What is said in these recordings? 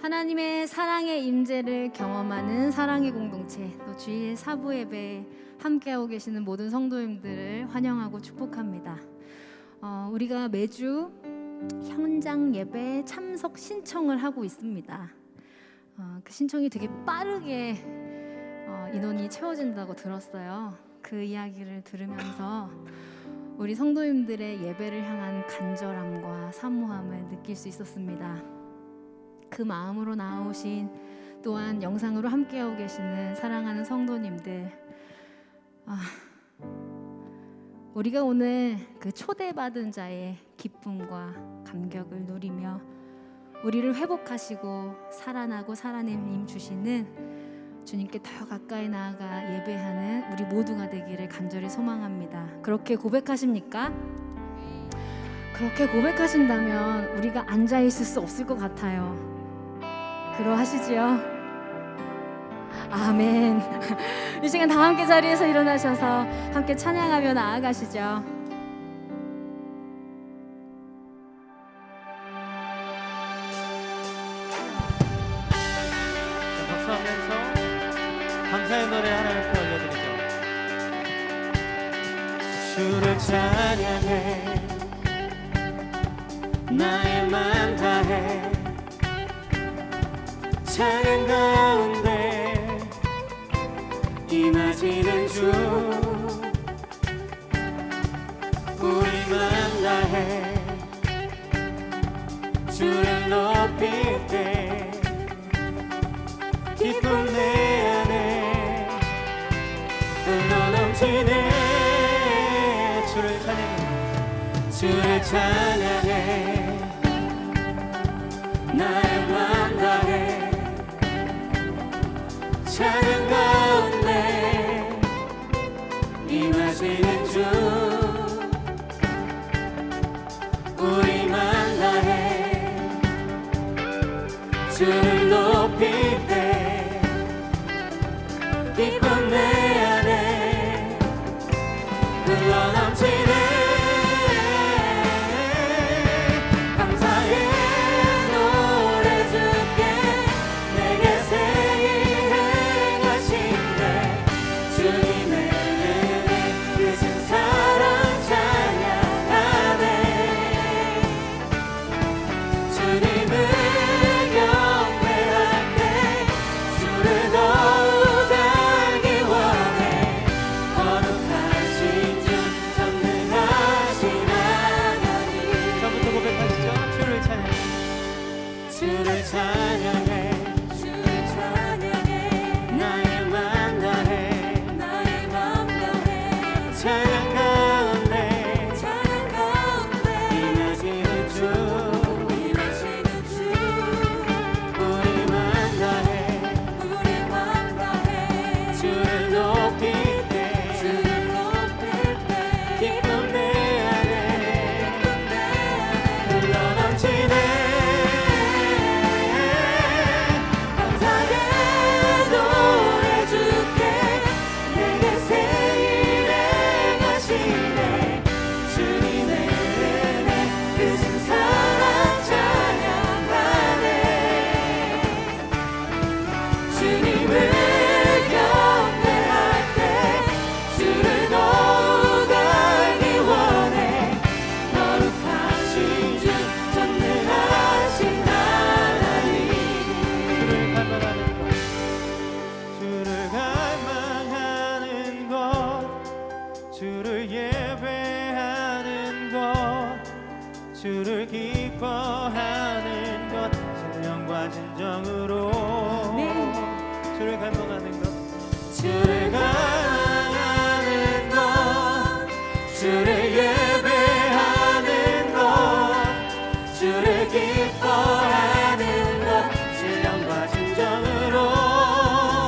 하나님의 사랑의 임재를 경험하는 사랑의 공동체, 또 주일 사부 예배 함께하고 계시는 모든 성도님들을 환영하고 축복합니다. 우리가 매주 현장 예배 참석 신청을 하고 있습니다. 그 신청이 되게 빠르게 인원이 채워진다고 들었어요. 그 이야기를 들으면서 우리 성도님들의 예배를 향한 간절함과 사모함을 느낄 수 있었습니다. 그 마음으로 나오신, 또한 영상으로 함께하고 계시는 사랑하는 성도님들, 우리가 오늘 그 초대받은 자의 기쁨과 감격을 누리며 우리를 회복하시고 살아나고 살아낸 힘 주시는 주님께 더 가까이 나아가 예배하는 우리 모두가 되기를 간절히 소망합니다. 그렇게 고백하십니까? 그렇게 고백하신다면 우리가 앉아있을 수 없을 것 같아요. 그러하시지요? 아멘. 이 시간 다 함께 자리에서 일어나셔서 함께 찬양하며 나아가시죠. 박수하면서 감사의 노래 하나님께 올려드리죠. 주를 찬양해, 나의 맘 다해, 찬양 가운데 임하시는 주, 우리 맘 다해 주를 높일 때 기쁨 내 안에 흘러넘치네. 주를 찬양해, 주를 찬양해, 나의 맘 다해, 찬양 가운데 임하시는 주, 우리 맘 다해 주를 높일 때 기쁨 내 안에 흘러넘치네. 감사의 노래 주께 내게 새 행하신데 주님의 은혜 크신 사랑 찬양하네. 주님을 경배할 때 주를 더욱 알기 원해. 거룩하신 주 전능하신 하나님. 저부터 고백하시죠. 주를 찬양해, 주를 찬양해, 주를 찬양해, 나의 맘 다해, 나의 맘 다해, 찬양 가운데, 찬양 가운데 임하시는 주, 임하시는 주, 우리 맘 다해, 우리 맘 다해 주를 높일 때, 주를 높일 때 기쁨 내 안에, 기쁨 내 안에 흘러넘치네. 감사의 노래 주께 내게 새 일 행하시네. 주님의 은혜 크신 사랑 찬양하네. 주님을 경배할 때 주를 더욱 알기 원해. 거룩하신 주 전능하신 하나님. 주를 갈망하는 것, 주를 예배하는 것, 주를 기뻐하는 것, 신령과 진정으로. 주를 갈망하는 것, 주를 갈망하는 것, 주를 예배하는 것, 주를 기뻐하는 것, 신령과 진정으로.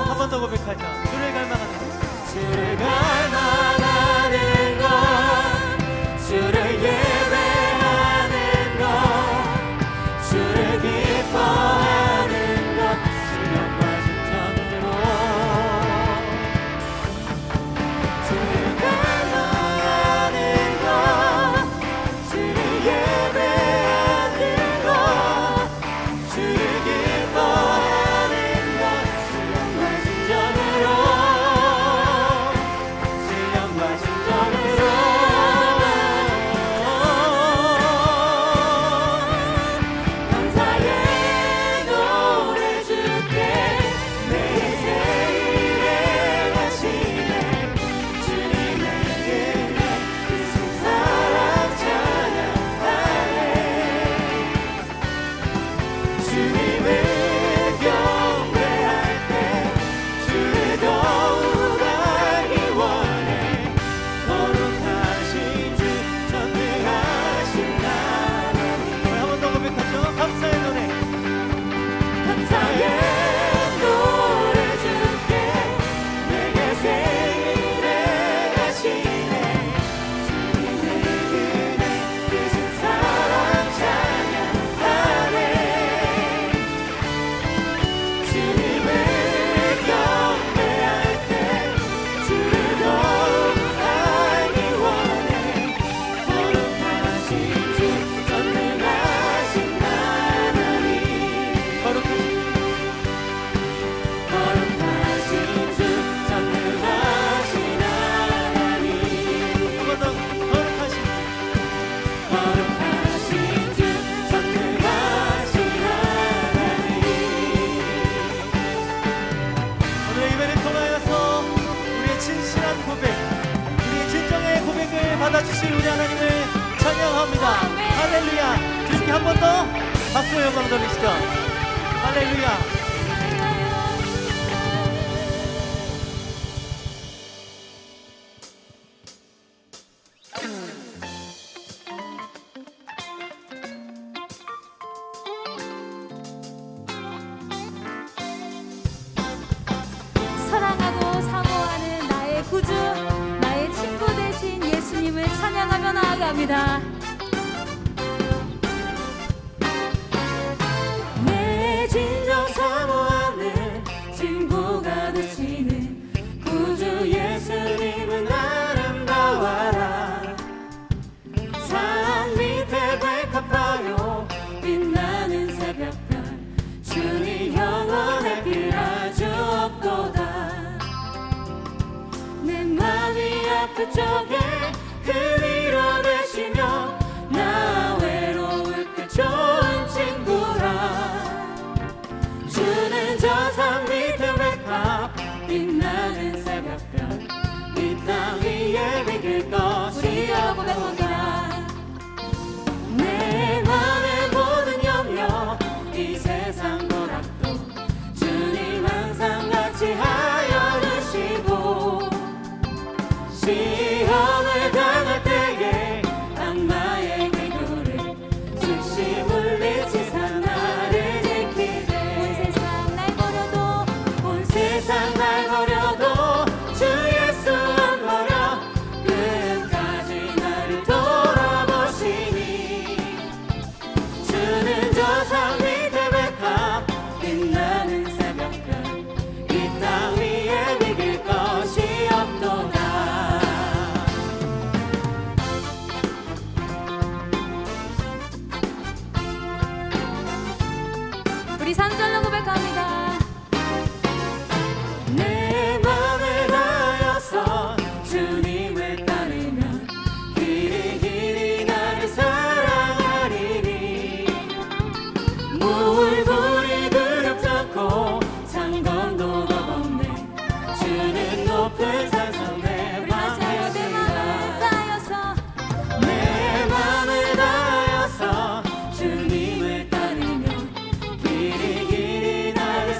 한 번 더 고백하자. 주를 갈망하는 것, 주를 갈망하는 것, 주를 예배하는 것, 주를 기뻐하는 것, 신령과 진정으로. 주님을 경배할 때 주를 더욱 알기 원해 거룩하신 주 전능하신 하나님 한 번 더 고백하죠. 감사의 노래 감사의 노래 주께 내게 생일에 가시네 주님의 은혜 크신 사랑 찬양하네 주님을 경배할 때 주를 더욱 알기 원해 거룩하신 주 전능하신 하나님 거룩하신 주 전능하신 하나님 한 번 더 거룩하신 주 전능하신 하나님 오늘 예배를 통하여서 우리의 진실한 고백 우리의 진정의 고백을 받아주실 우리 하나님을 찬양합니다. 아멘. 할렐루야 주님께 한 번 더 박수의 영광 돌리시죠. 할렐루야 사랑하고 사모하는 나의 구주, 나의 친구 되신 예수님을 찬양하며 나아갑니다. 내 진정 사모하는 친구가 되시는 구주 예수님은 아름다워라. 산 밑에 백합화요 빛나는 새벽별 주님 영원할 필요 주옵도다. 내 맘이 아플 적에 그 위로 되시며 나 외로울 때 좋은 친구라. 주는 저 산 밑에 백합 빛나는 새벽별 이 땅 위에 비길 것이 없도다. 내 맘의 모든 염려 이 세상 고락도 주님 항상 같이 하여 주시고 시험을 당할 때에 악마의 기도를 즉시 물리치사 나를 지키네. 온 세상 날 버려도 온 세상 날 버려도 주 예수 안 버려 끝까지 나를 돌아보시니 주는 저 산 밑에 백합 빛나는 새벽별 이 땅 위에 비길 것이 없도다. 우리 3절로 고백합니다. 내 맘을 다하여서 주님을 따르면 길이 길이 나를 사랑하리니 물불이 두렵잖고 창검도 겁없네 주는 높은 산성 내 방에 다하여서 내 맘을 다하여서 주님을 따르면 길이 길이 나를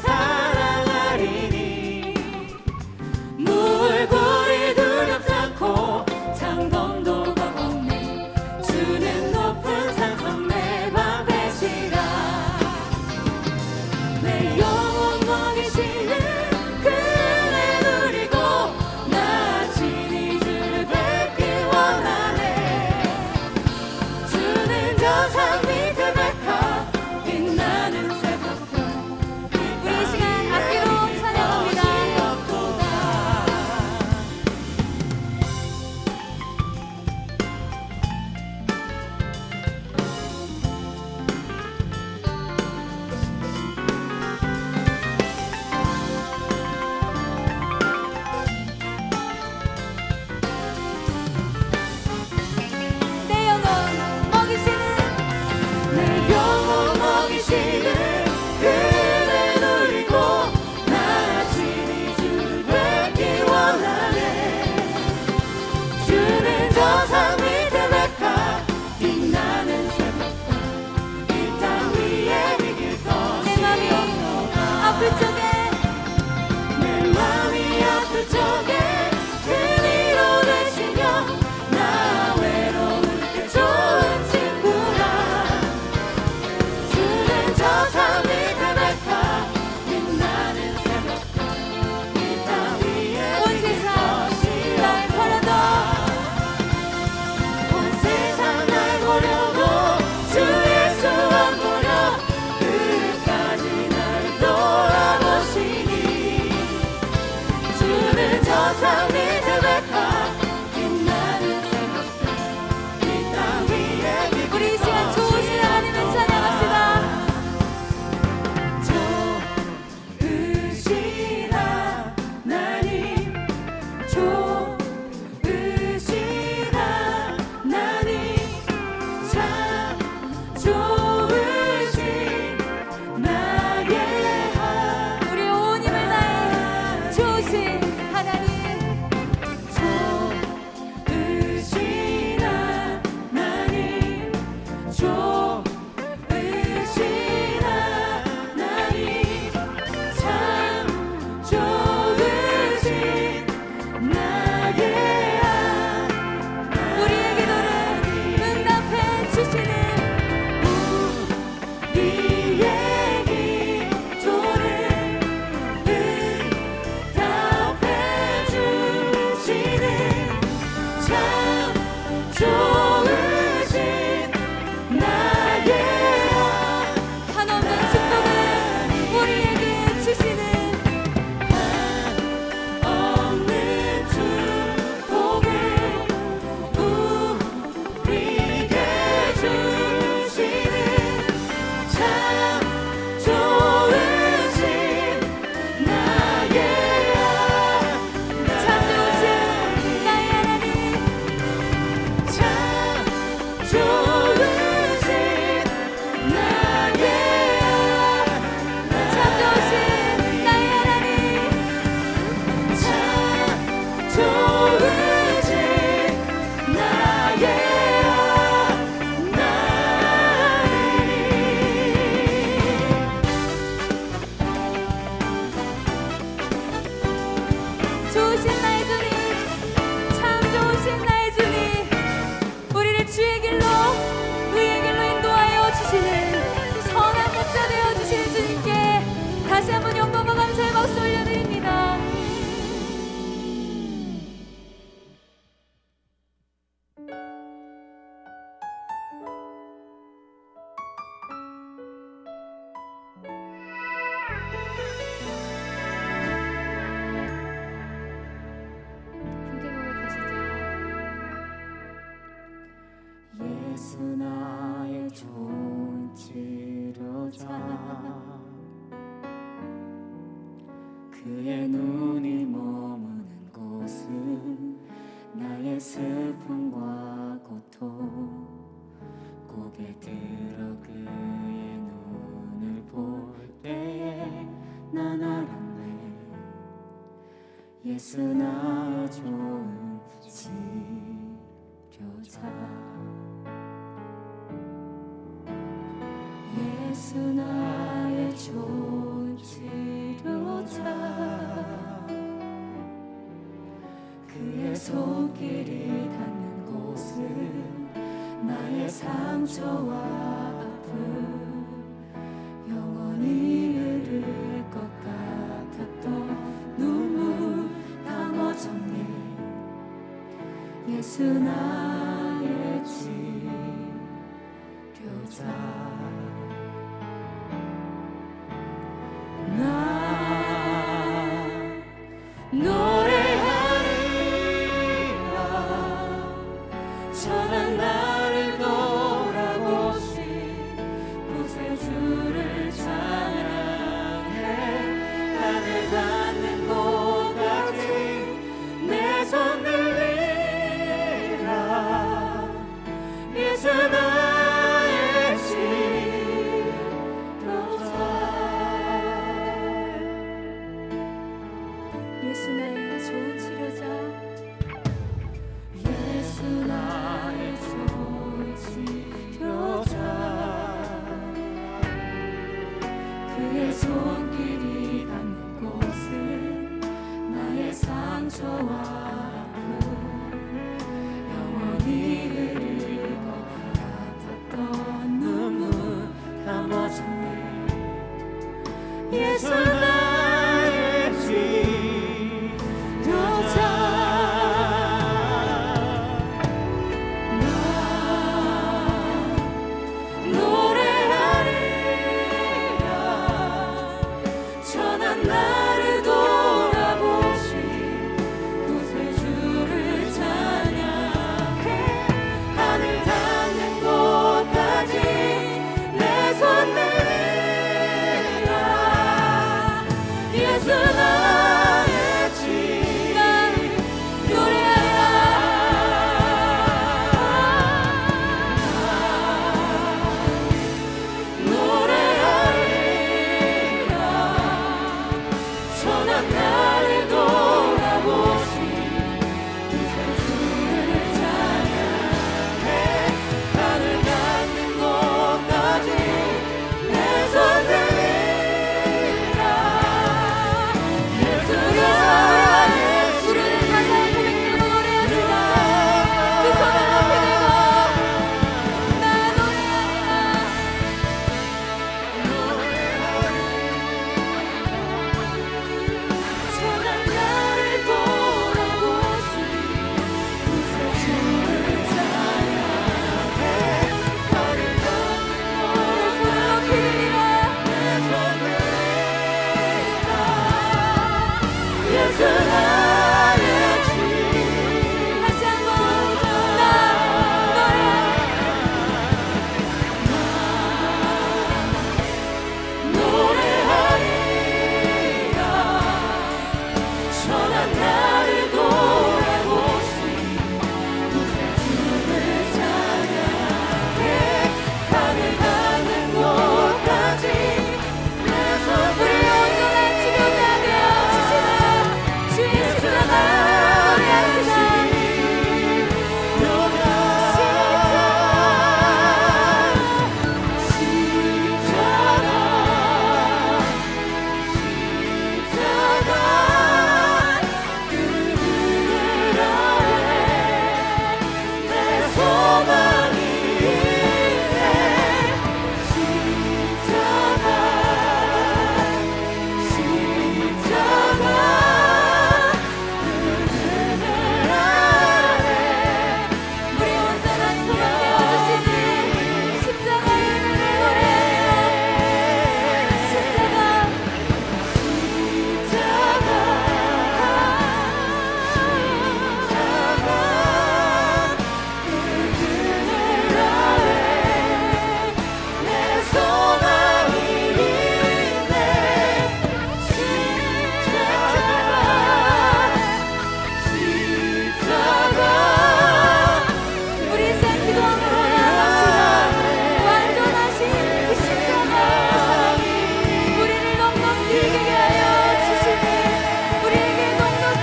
그의 눈이 머무는 곳은 나의 슬픔과 고통 고개 들어 그의 눈을 볼 때에 난 알았네 예수 나 좋은 치료자 예수 나의 좋은 치료자 그의 손길이 닿는 곳은 나의 상처와 아픔 영원히 흐를 것 같았던 눈물 다 멎었네 예수 나의 치료자 나 노래하리라 전한 나를 돌아보신 구세주를 찬양해 하늘 닿는 곳까지 내 손 들리라 예수 나의 치료자 예수 나의 좋은 치료자 예수 나의 좋은 치료자 그의 손길이 닿는 곳은 나의 상처와 아픔 영원히 흐를 것 같았던 눈물 다 멎었네 예수 나의 치료자 나 노래하리라 전한 나를 돌아보신 구세주를 찬양해 하늘 닿는 곳까지 내 손 들리라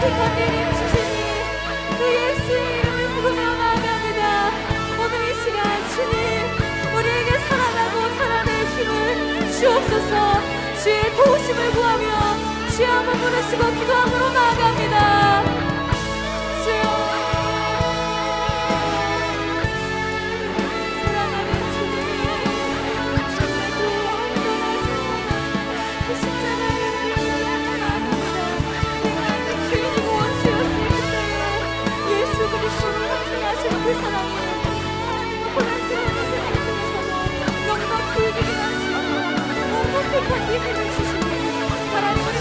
택한 예님 주시니 그 예수의 이름을 부르며 나아갑니다. 오늘 이 시간 주님 우리에게 살아나고 살아낼 힘을 주옵소서. 주의 도우심을 구하며 주의 한번 부르시고 기도함으로 나아갑니다. 주여 사랑하는 주님 정말 그 온전한 그 십자가의 나아갑니다. 내가 있는 주인이고 원수였을 그때에 예수 그리스도를 헌신하신 그 사랑이 하나님의 혼란스러운 세상 속에서도 너무나 불길이 나시고 무엇복한 힘을 주시니 하나님을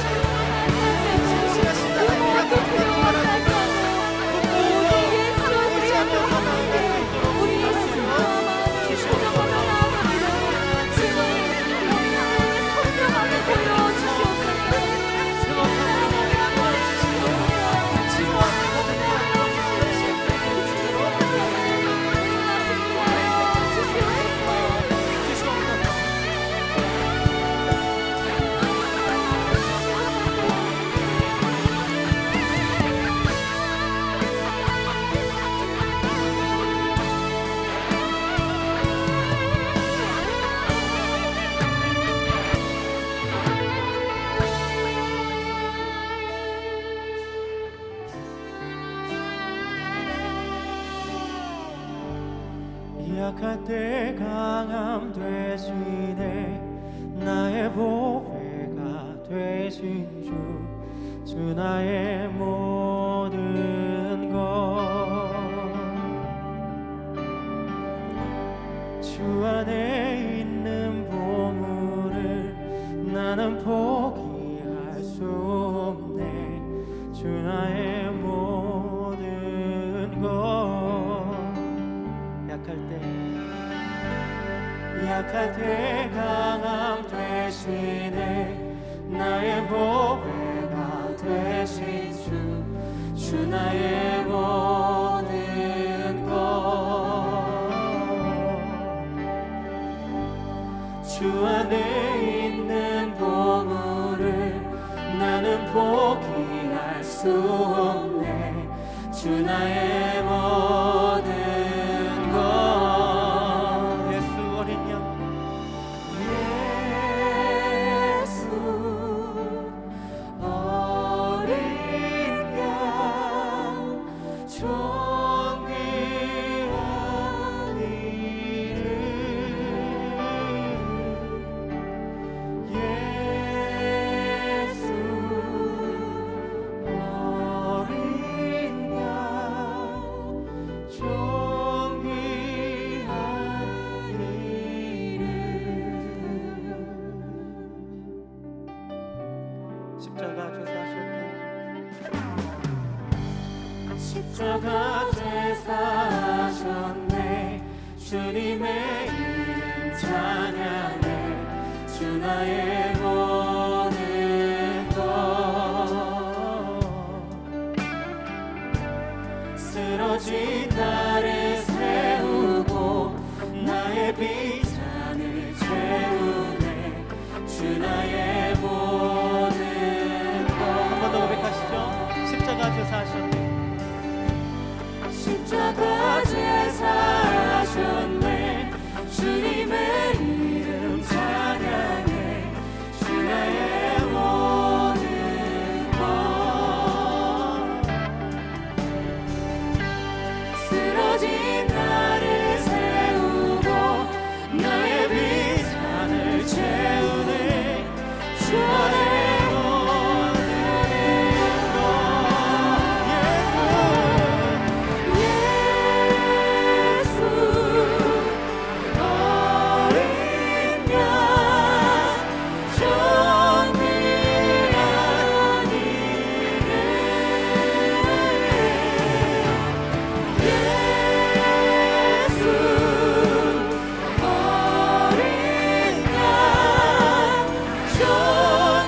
약할 때 강함 되시네 나의 보배가 되신 주 나의 모든 것 주 안에 있는 보물을 나는 포기할 수 없네 주 나의 모든 것 약할 때 강함 되시네 나의 보배가 되신 주 나의 모든 것 주 안에 있는 보물을 나는 포기할 수 없네 주 나의 모든 것 예수 어린 양 예수 어린 양 존귀한 이름 예수 어린 양 존귀한 이름 십자가 죄 사셨네 십자가 죄 사셨네 주님의 이름 찬양해 주 나의 모든 것 쓰러진 나를 세우고 나의 비전을 채우네 주 나의 모든 것 한 번 더 고백하시죠 십자가 죄 사셨네 십자가 죄 사셨네 주님의 이름 찬양해 주 나의 모든 것 쓰러진 나를 세우고 나의 비전을 채우네 주 안에 주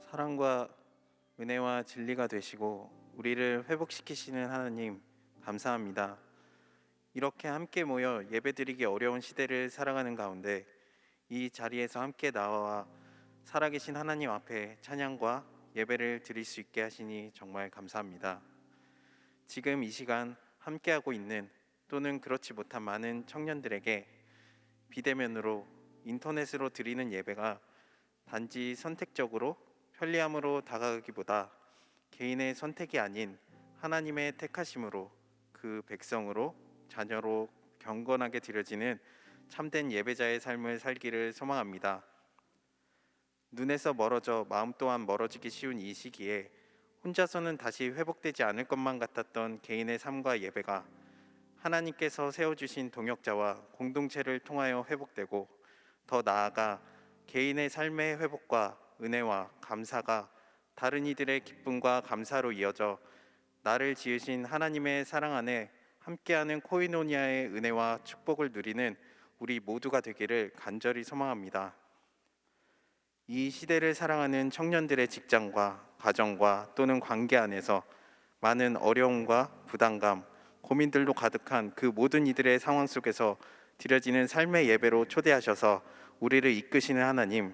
사랑과 은혜와 진리가 되시고 우리를 회복시키시는 하나님 감사합니다. 이렇게 함께 모여 예배드리기 어려운 시대를 살아가는 가운데 이 자리에서 함께 나와 살아계신 하나님 앞에 찬양과 예배를 드릴 수 있게 하시니 정말 감사합니다. 지금 이 시간 함께하고 있는 또는 그렇지 못한 많은 청년들에게 비대면으로 인터넷으로 드리는 예배가 단지 선택적으로 편리함으로 다가가기보다 개인의 선택이 아닌 하나님의 택하심으로 그 백성으로 자녀로 경건하게 드려지는 참된 예배자의 삶을 살기를 소망합니다. 눈에서 멀어져 마음 또한 멀어지기 쉬운 이 시기에 혼자서는 다시 회복되지 않을 것만 같았던 개인의 삶과 예배가 하나님께서 세워주신 동역자와 공동체를 통하여 회복되고 더 나아가 개인의 삶의 회복과 은혜와 감사가 다른 이들의 기쁨과 감사로 이어져 나를 지으신 하나님의 사랑 안에 함께하는 코이노니아의 은혜와 축복을 누리는 우리 모두가 되기를 간절히 소망합니다. 이 시대를 사랑하는 청년들의 직장과 가정과 또는 관계 안에서 많은 어려움과 부담감, 고민들로 가득한 그 모든 이들의 상황 속에서 드려지는 삶의 예배로 초대하셔서 우리를 이끄시는 하나님,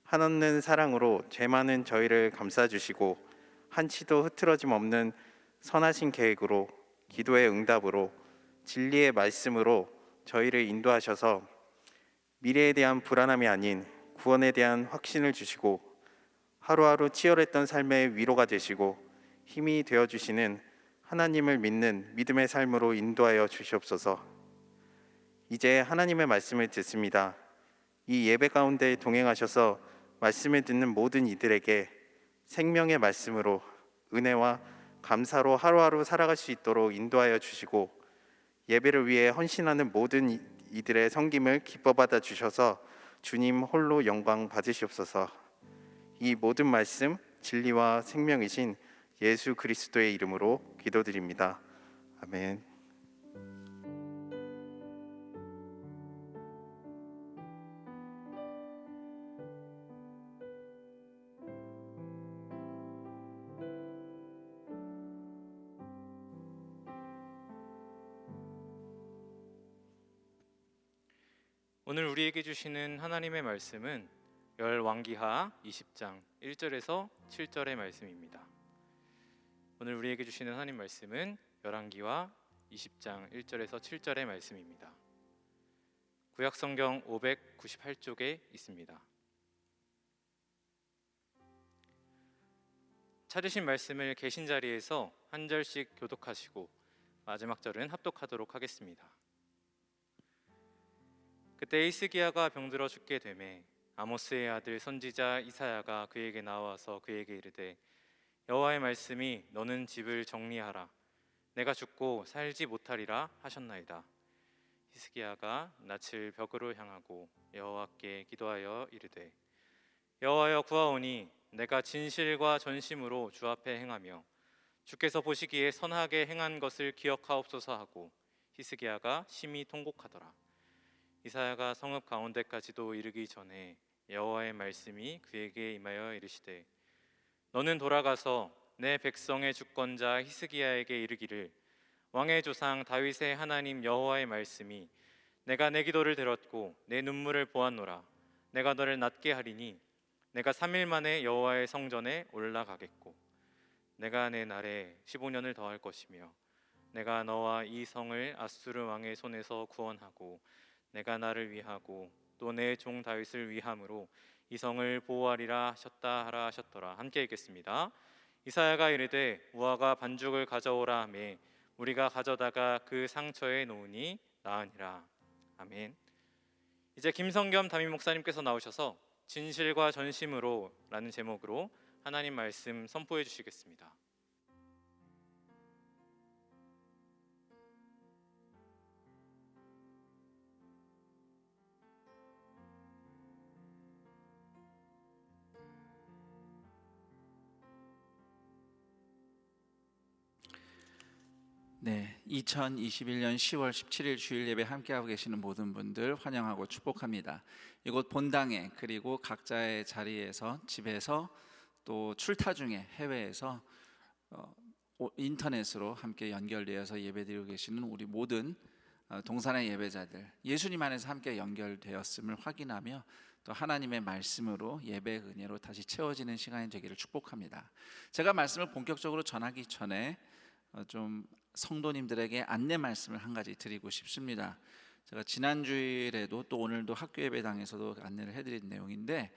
한없는 사랑으로 죄 많은 저희를 감싸주시고 한치도 흐트러짐 없는 선하신 계획으로 기도의 응답으로 진리의 말씀으로 저희를 인도하셔서 미래에 대한 불안함이 아닌 구원에 대한 확신을 주시고 하루하루 치열했던 삶의 위로가 되시고 힘이 되어주시는 하나님을 믿는 믿음의 삶으로 인도하여 주시옵소서. 이제 하나님의 말씀을 듣습니다. 이 예배 가운데 동행하셔서 말씀을 듣는 모든 이들에게 생명의 말씀으로 은혜와 감사로 하루하루 살아갈 수 있도록 인도하여 주시고 예배를 위해 헌신하는 모든 이들의 섬김을 기뻐 받아 주셔서 주님 홀로 영광 받으시옵소서. 이 모든 말씀 진리와 생명이신 예수 그리스도의 이름으로 기도드립니다. 아멘. 오늘 우리에게 주시는 하나님의 말씀은 열왕기하 20장 1절에서 7절의 말씀입니다. 오늘 우리에게 주시는 하나님 말씀은 열왕기하 20장 1절에서 7절의 말씀입니다. 구약성경 598쪽에 있습니다. 찾으신 말씀을 계신 자리에서 한 절씩 교독하시고 마지막 절은 합독하도록 하겠습니다. 그때 히스기야가 병들어 죽게 되매 아모스의 아들 선지자 이사야가 그에게 나와서 그에게 이르되 여호와의 말씀이 너는 집을 정리하라 내가 죽고 살지 못하리라 하셨나이다. 히스기야가 낯을 벽으로 향하고 여호와께 기도하여 이르되 여호와여 구하오니 내가 진실과 전심으로 주 앞에 행하며 주께서 보시기에 선하게 행한 것을 기억하옵소서 하고 히스기야가 심히 통곡하더라. 이사야가 성읍 가운데까지도 이르기 전에 여호와의 말씀이 그에게 임하여 이르시되 너는 돌아가서 내 백성의 주권자 히스기야에게 이르기를 왕의 조상 다윗의 하나님 여호와의 말씀이 내가 내 기도를 들었고 내 눈물을 보았노라. 내가 너를 낫게 하리니 내가 3일 만에 여호와의 성전에 올라가겠고 내가 내 날에 15년을 더할 것이며 내가 너와 이 성을 아수르 왕의 손에서 구원하고 내가 나를 위하고 또 내 종 다윗을 위함으로 이 성을 보호하리라 하셨다 하라 하셨더라. 함께 읽겠습니다. 이사야가 이르되 우화가 반죽을 가져오라 하매 우리가 가져다가 그 상처에 놓으니 나으니라. 아멘. 이제 김성겸 담임 목사님께서 나오셔서 진실과 전심으로 라는 제목으로 하나님 말씀 선포해 주시겠습니다. 네, 2021년 10월 17일 주일 예배 함께하고 계시는 모든 분들 환영하고 축복합니다. 이곳 본당에 그리고 각자의 자리에서 집에서 또 출타 중에 해외에서 인터넷으로 함께 연결되어서 예배드리고 계시는 우리 모든 동산의 예배자들, 예수님 안에서 함께 연결되었음을 확인하며 또 하나님의 말씀으로 예배 은혜로 다시 채워지는 시간이 되기를 축복합니다. 제가 말씀을 본격적으로 전하기 전에 좀 성도님들에게 안내 말씀을 한 가지 드리고 싶습니다. 제가 지난 주일에도 또 오늘도 학교 예배당에서도 안내를 해드린 내용인데,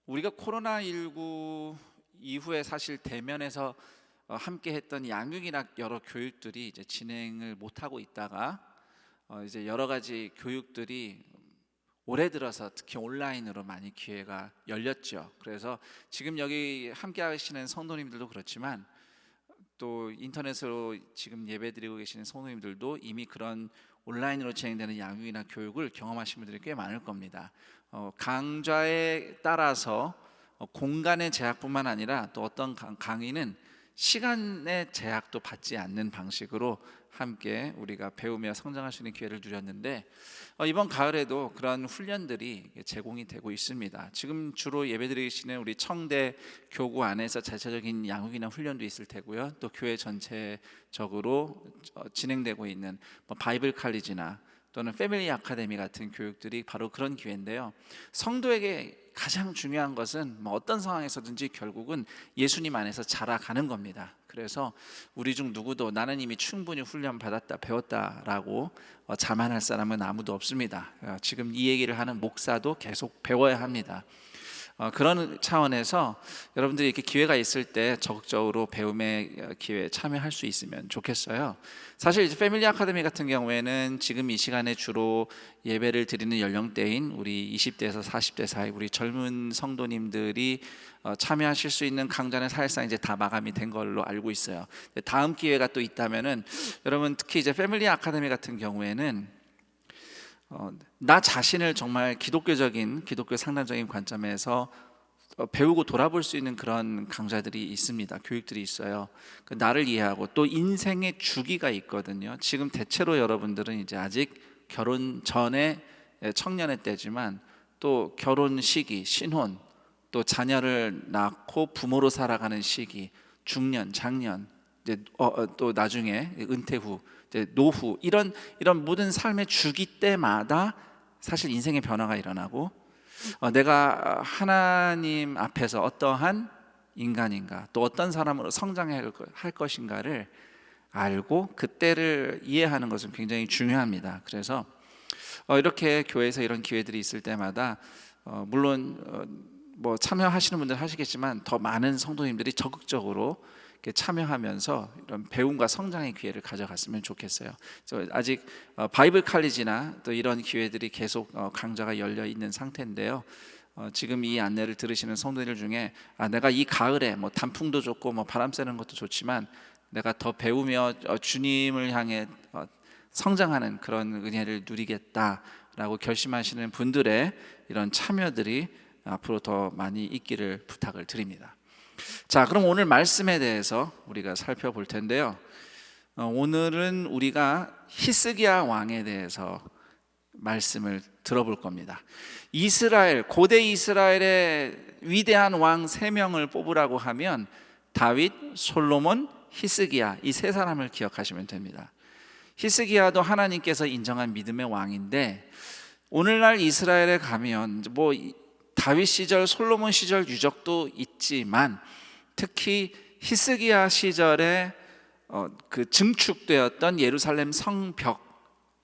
우리가 코로나19 이후에 사실 대면에서 함께 했던 양육이나 여러 교육들이 이제 진행을 못하고 있다가 이제 여러 가지 교육들이 올해 들어서 특히 온라인으로 많이 기회가 열렸죠. 그래서 지금 여기 함께 하시는 성도님들도 그렇지만 또 인터넷으로 지금 예배드리고 계시는 성도님들도 이미 그런 온라인으로 진행되는 양육이나 교육을 경험하신 분들이 꽤 많을 겁니다. 강좌에 따라서 공간의 제약뿐만 아니라 또 어떤 강의는 시간의 제약도 받지 않는 방식으로 함께 우리가 배우며 성장할 수 있는 기회를 누렸는데, 이번 가을에도 그런 훈련들이 제공이 되고 있습니다. 지금 주로 예배드리시는 우리 청대 교구 안에서 자체적인 양육이나 훈련도 있을 테고요, 또 교회 전체적으로 진행되고 있는 바이블 칼리지나 또는 패밀리 아카데미 같은 교육들이 바로 그런 기회인데요, 성도에게 가장 중요한 것은 어떤 상황에서든지 결국은 예수님 안에서 자라가는 겁니다. 그래서 우리 중 누구도 나는 이미 충분히 훈련 받았다, 배웠다라고 자만할 사람은 아무도 없습니다. 지금 이 얘기를 하는 목사도 계속 배워야 합니다. 그런 차원에서 여러분들이 이렇게 기회가 있을 때 적극적으로 배움의 기회에 참여할 수 있으면 좋겠어요. 사실 이제 패밀리 아카데미 같은 경우에는 지금 이 시간에 주로 예배를 드리는 연령대인 우리 20대에서 40대 사이 우리 젊은 성도님들이 참여하실 수 있는 강좌는 사실상 이제 다 마감이 된 걸로 알고 있어요. 다음 기회가 또 있다면은 여러분 특히 이제 패밀리 아카데미 같은 경우에는 나 자신을 정말 기독교적인 기독교 상담적인 관점에서 배우고 돌아볼 수 있는 그런 강좌들이 있습니다. 교육들이 있어요. 나를 이해하고 또 인생의 주기가 있거든요. 지금 대체로 여러분들은 이제 아직 결혼 전에 청년의 때지만 또 결혼 시기, 신혼, 또 자녀를 낳고 부모로 살아가는 시기, 중년, 장년, 이제 또 나중에 은퇴 후, 이제 노후, 이런 모든 삶의 주기 때마다 사실 인생의 변화가 일어나고 내가 하나님 앞에서 어떠한 인간인가, 또 어떤 사람으로 성장할 것인가를 알고 그때를 이해하는 것은 굉장히 중요합니다. 그래서 이렇게 교회에서 이런 기회들이 있을 때마다 물론 뭐 참여하시는 분들 하시겠지만 더 많은 성도님들이 적극적으로 참여하면서 이런 배움과 성장의 기회를 가져갔으면 좋겠어요. 그래서 아직 바이블 칼리지나 또 이런 기회들이 계속 강좌가 열려 있는 상태인데요. 지금 이 안내를 들으시는 성도들 중에 내가 이 가을에 뭐 단풍도 좋고 뭐 바람 쐬는 것도 좋지만 내가 더 배우며 주님을 향해 성장하는 그런 은혜를 누리겠다라고 결심하시는 분들의 이런 참여들이 앞으로 더 많이 있기를 부탁을 드립니다. 자, 그럼 오늘 말씀에 대해서 우리가 살펴볼 텐데요. 오늘은 우리가 히스기야 왕에 대해서 말씀을 들어볼 겁니다. 이스라엘, 고대 이스라엘의 위대한 왕 3명을 뽑으라고 하면 다윗, 솔로몬, 히스기야, 이 3사람을 기억하시면 됩니다. 히스기야도 하나님께서 인정한 믿음의 왕인데, 오늘날 이스라엘에 가면 뭐 다윗 시절, 솔로몬 시절 유적도 있지만 특히 히스기야 시절에 그 증축되었던 예루살렘 성벽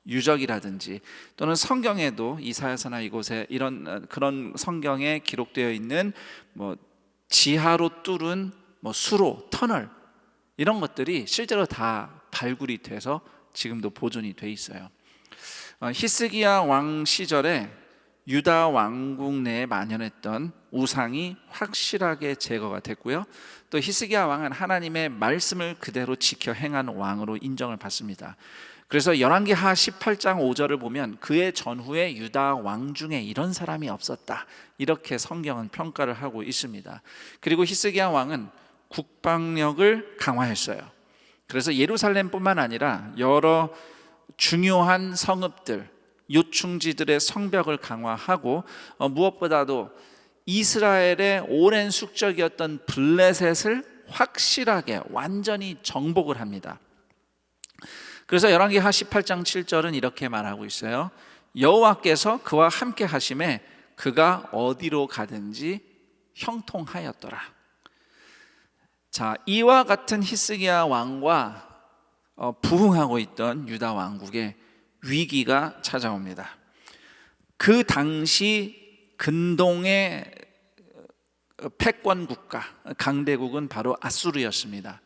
유적이라든지 또는 성경에도 이사야서나 이곳에 이런 그런 성경에 기록되어 있는 뭐 지하로 뚫은 뭐 수로, 터널, 이런 것들이 실제로 다 발굴이 돼서 지금도 보존이 돼 있어요. 히스기야 왕 시절에 유다 왕국 내에 만연했던 우상이 확실하게 제거가 됐고요. 또 히스기야 왕은 하나님의 말씀을 그대로 지켜 행한 왕으로 인정을 받습니다. 그래서 열왕기하 18장 5절을 보면 그의 전후에 유다 왕 중에 이런 사람이 없었다, 이렇게 성경은 평가를 하고 있습니다. 그리고 히스기야 왕은 국방력을 강화했어요. 그래서 예루살렘뿐만 아니라 여러 중요한 성읍들, 요충지들의 성벽을 강화하고 무엇보다도 이스라엘의 오랜 숙적이었던 블레셋을 확실하게 완전히 정복을 합니다. 그래서 열왕기하 18장 7절은 이렇게 말하고 있어요. 여호와께서 그와 함께 하심에 그가 어디로 가든지 형통하였더라. 자, 이와 같은 히스기야 왕과 부흥하고 있던 유다 왕국에 위기가 찾아옵니다. 그 당시 근동의 패권 국가, 강대국은 바로 아수르였습니다.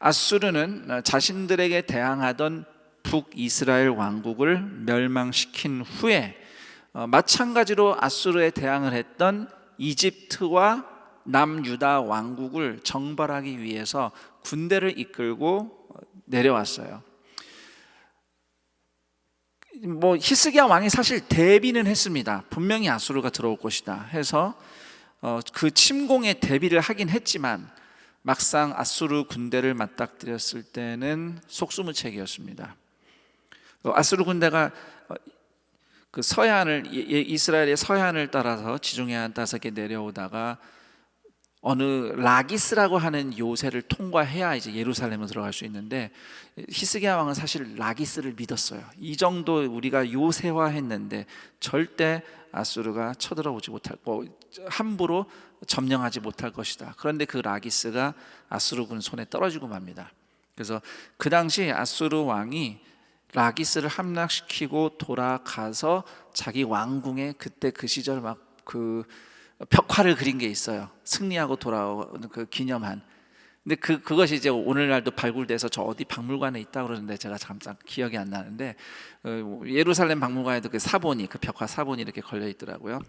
아수르는 자신들에게 대항하던 북이스라엘 왕국을 멸망시킨 후에 마찬가지로 아수르에 대항을 했던 이집트와 남유다 왕국을 정벌하기 위해서 군대를 이끌고 내려왔어요. 히스기야 왕이 사실 대비는 했습니다. 분명히 아수르가 들어올 것이다 해서 그 침공에 대비를 하긴 했지만 막상 아수르 군대를 맞닥뜨렸을 때는 속수무책이었습니다. 아수르 군대가 그 서해안을, 이스라엘의 서해안을 따라서 지중해안 따라서 이렇게 내려오다가 어느 라기스라고 하는 요새를 통과해야 이제 예루살렘으로 들어갈 수 있는데, 히스기야 왕은 사실 라기스를 믿었어요. 이 정도 우리가 요새화했는데 절대 아수르가 쳐들어오지 못할 거, 함부로 점령하지 못할 것이다. 그런데 그 라기스가 아수르군 손에 떨어지고 맙니다. 그래서 그 당시 아수르 왕이 라기스를 함락시키고 돌아가서 자기 왕궁에 그때 그 시절 막 그 벽화를 그린 게 있어요. 승리하고 돌아오는 그 기념한. 근데 그것이 이제 오늘날도 발굴돼서 저 어디 박물관에 있다 그러는데 제가 잠깐 기억이 안 나는데, 예루살렘 박물관에도 그 사본이, 그 벽화 사본이 이렇게 걸려 있더라고요.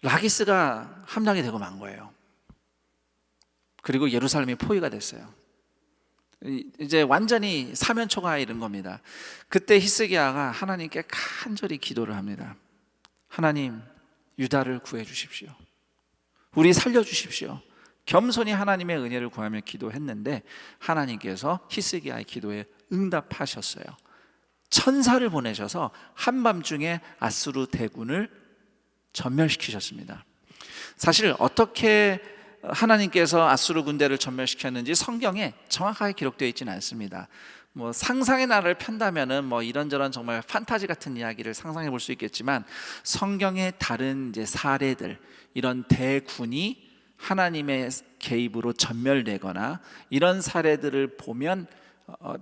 라기스가 함락이 되고 만 거예요. 그리고 예루살렘이 포위가 됐어요. 이제 완전히 사면초가 이른 겁니다. 그때 히스기야가 하나님께 간절히 기도를 합니다. 하나님, 유다를 구해 주십시오. 우리 살려 주십시오. 겸손히 하나님의 은혜를 구하며 기도했는데 하나님께서 히스기야의 기도에 응답하셨어요. 천사를 보내셔서 한밤중에 아수르 대군을 전멸시키셨습니다. 사실 어떻게 하나님께서 아수르 군대를 전멸시켰는지 성경에 정확하게 기록되어 있지는 않습니다. 상상의 나라를 편다면은 이런저런 정말 판타지 같은 이야기를 상상해 볼 수 있겠지만, 성경의 다른 이제 사례들, 이런 대군이 하나님의 개입으로 전멸되거나 이런 사례들을 보면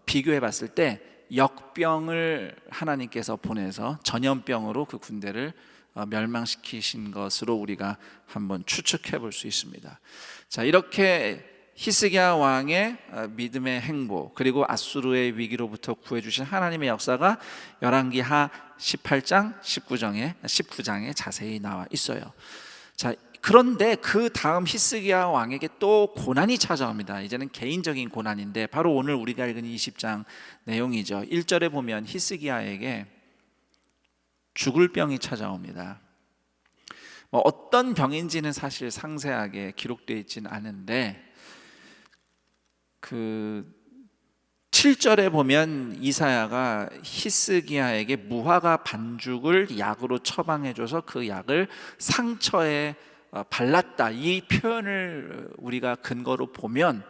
비교해 봤을 때 역병을 하나님께서 보내서 전염병으로 그 군대를 멸망시키신 것으로 우리가 한번 추측해 볼 수 있습니다. 자, 이렇게 히스기야 왕의 믿음의 행보, 그리고 아수르의 위기로부터 구해주신 하나님의 역사가 열왕기하 18장 19장에 자세히 나와 있어요. 자, 그런데 그 다음 히스기야 왕에게 또 고난이 찾아옵니다. 이제는 개인적인 고난인데 바로 오늘 우리가 읽은 20장 내용이죠. 1절에 보면 히스기야에게 죽을 병이 찾아옵니다. 어떤 병인지는 사실 상세하게 기록되어 있지는 않은데, 그 7절에 보면 이사야가 히스기야에게 무화과 반죽을 약으로 처방해줘서 그 약을 상처에 발랐다, 이 표현을 우리가 근거로 보면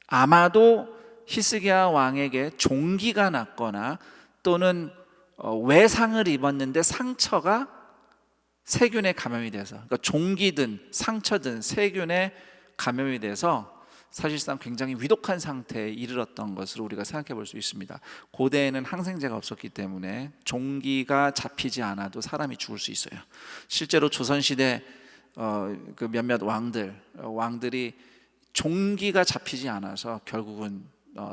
아마도 히스기야 왕에게 종기가 났거나 또는 외상을 입었는데 상처가 세균에 감염이 돼서, 그러니까 종기든 상처든 세균에 감염이 돼서 사실상 굉장히 위독한 상태에 이르렀던 것으로 우리가 생각해 볼 수 있습니다. 고대에는 항생제가 없었기 때문에 종기가 잡히지 않아도 사람이 죽을 수 있어요. 실제로 조선시대 그 몇몇 왕들이 종기가 잡히지 않아서 결국은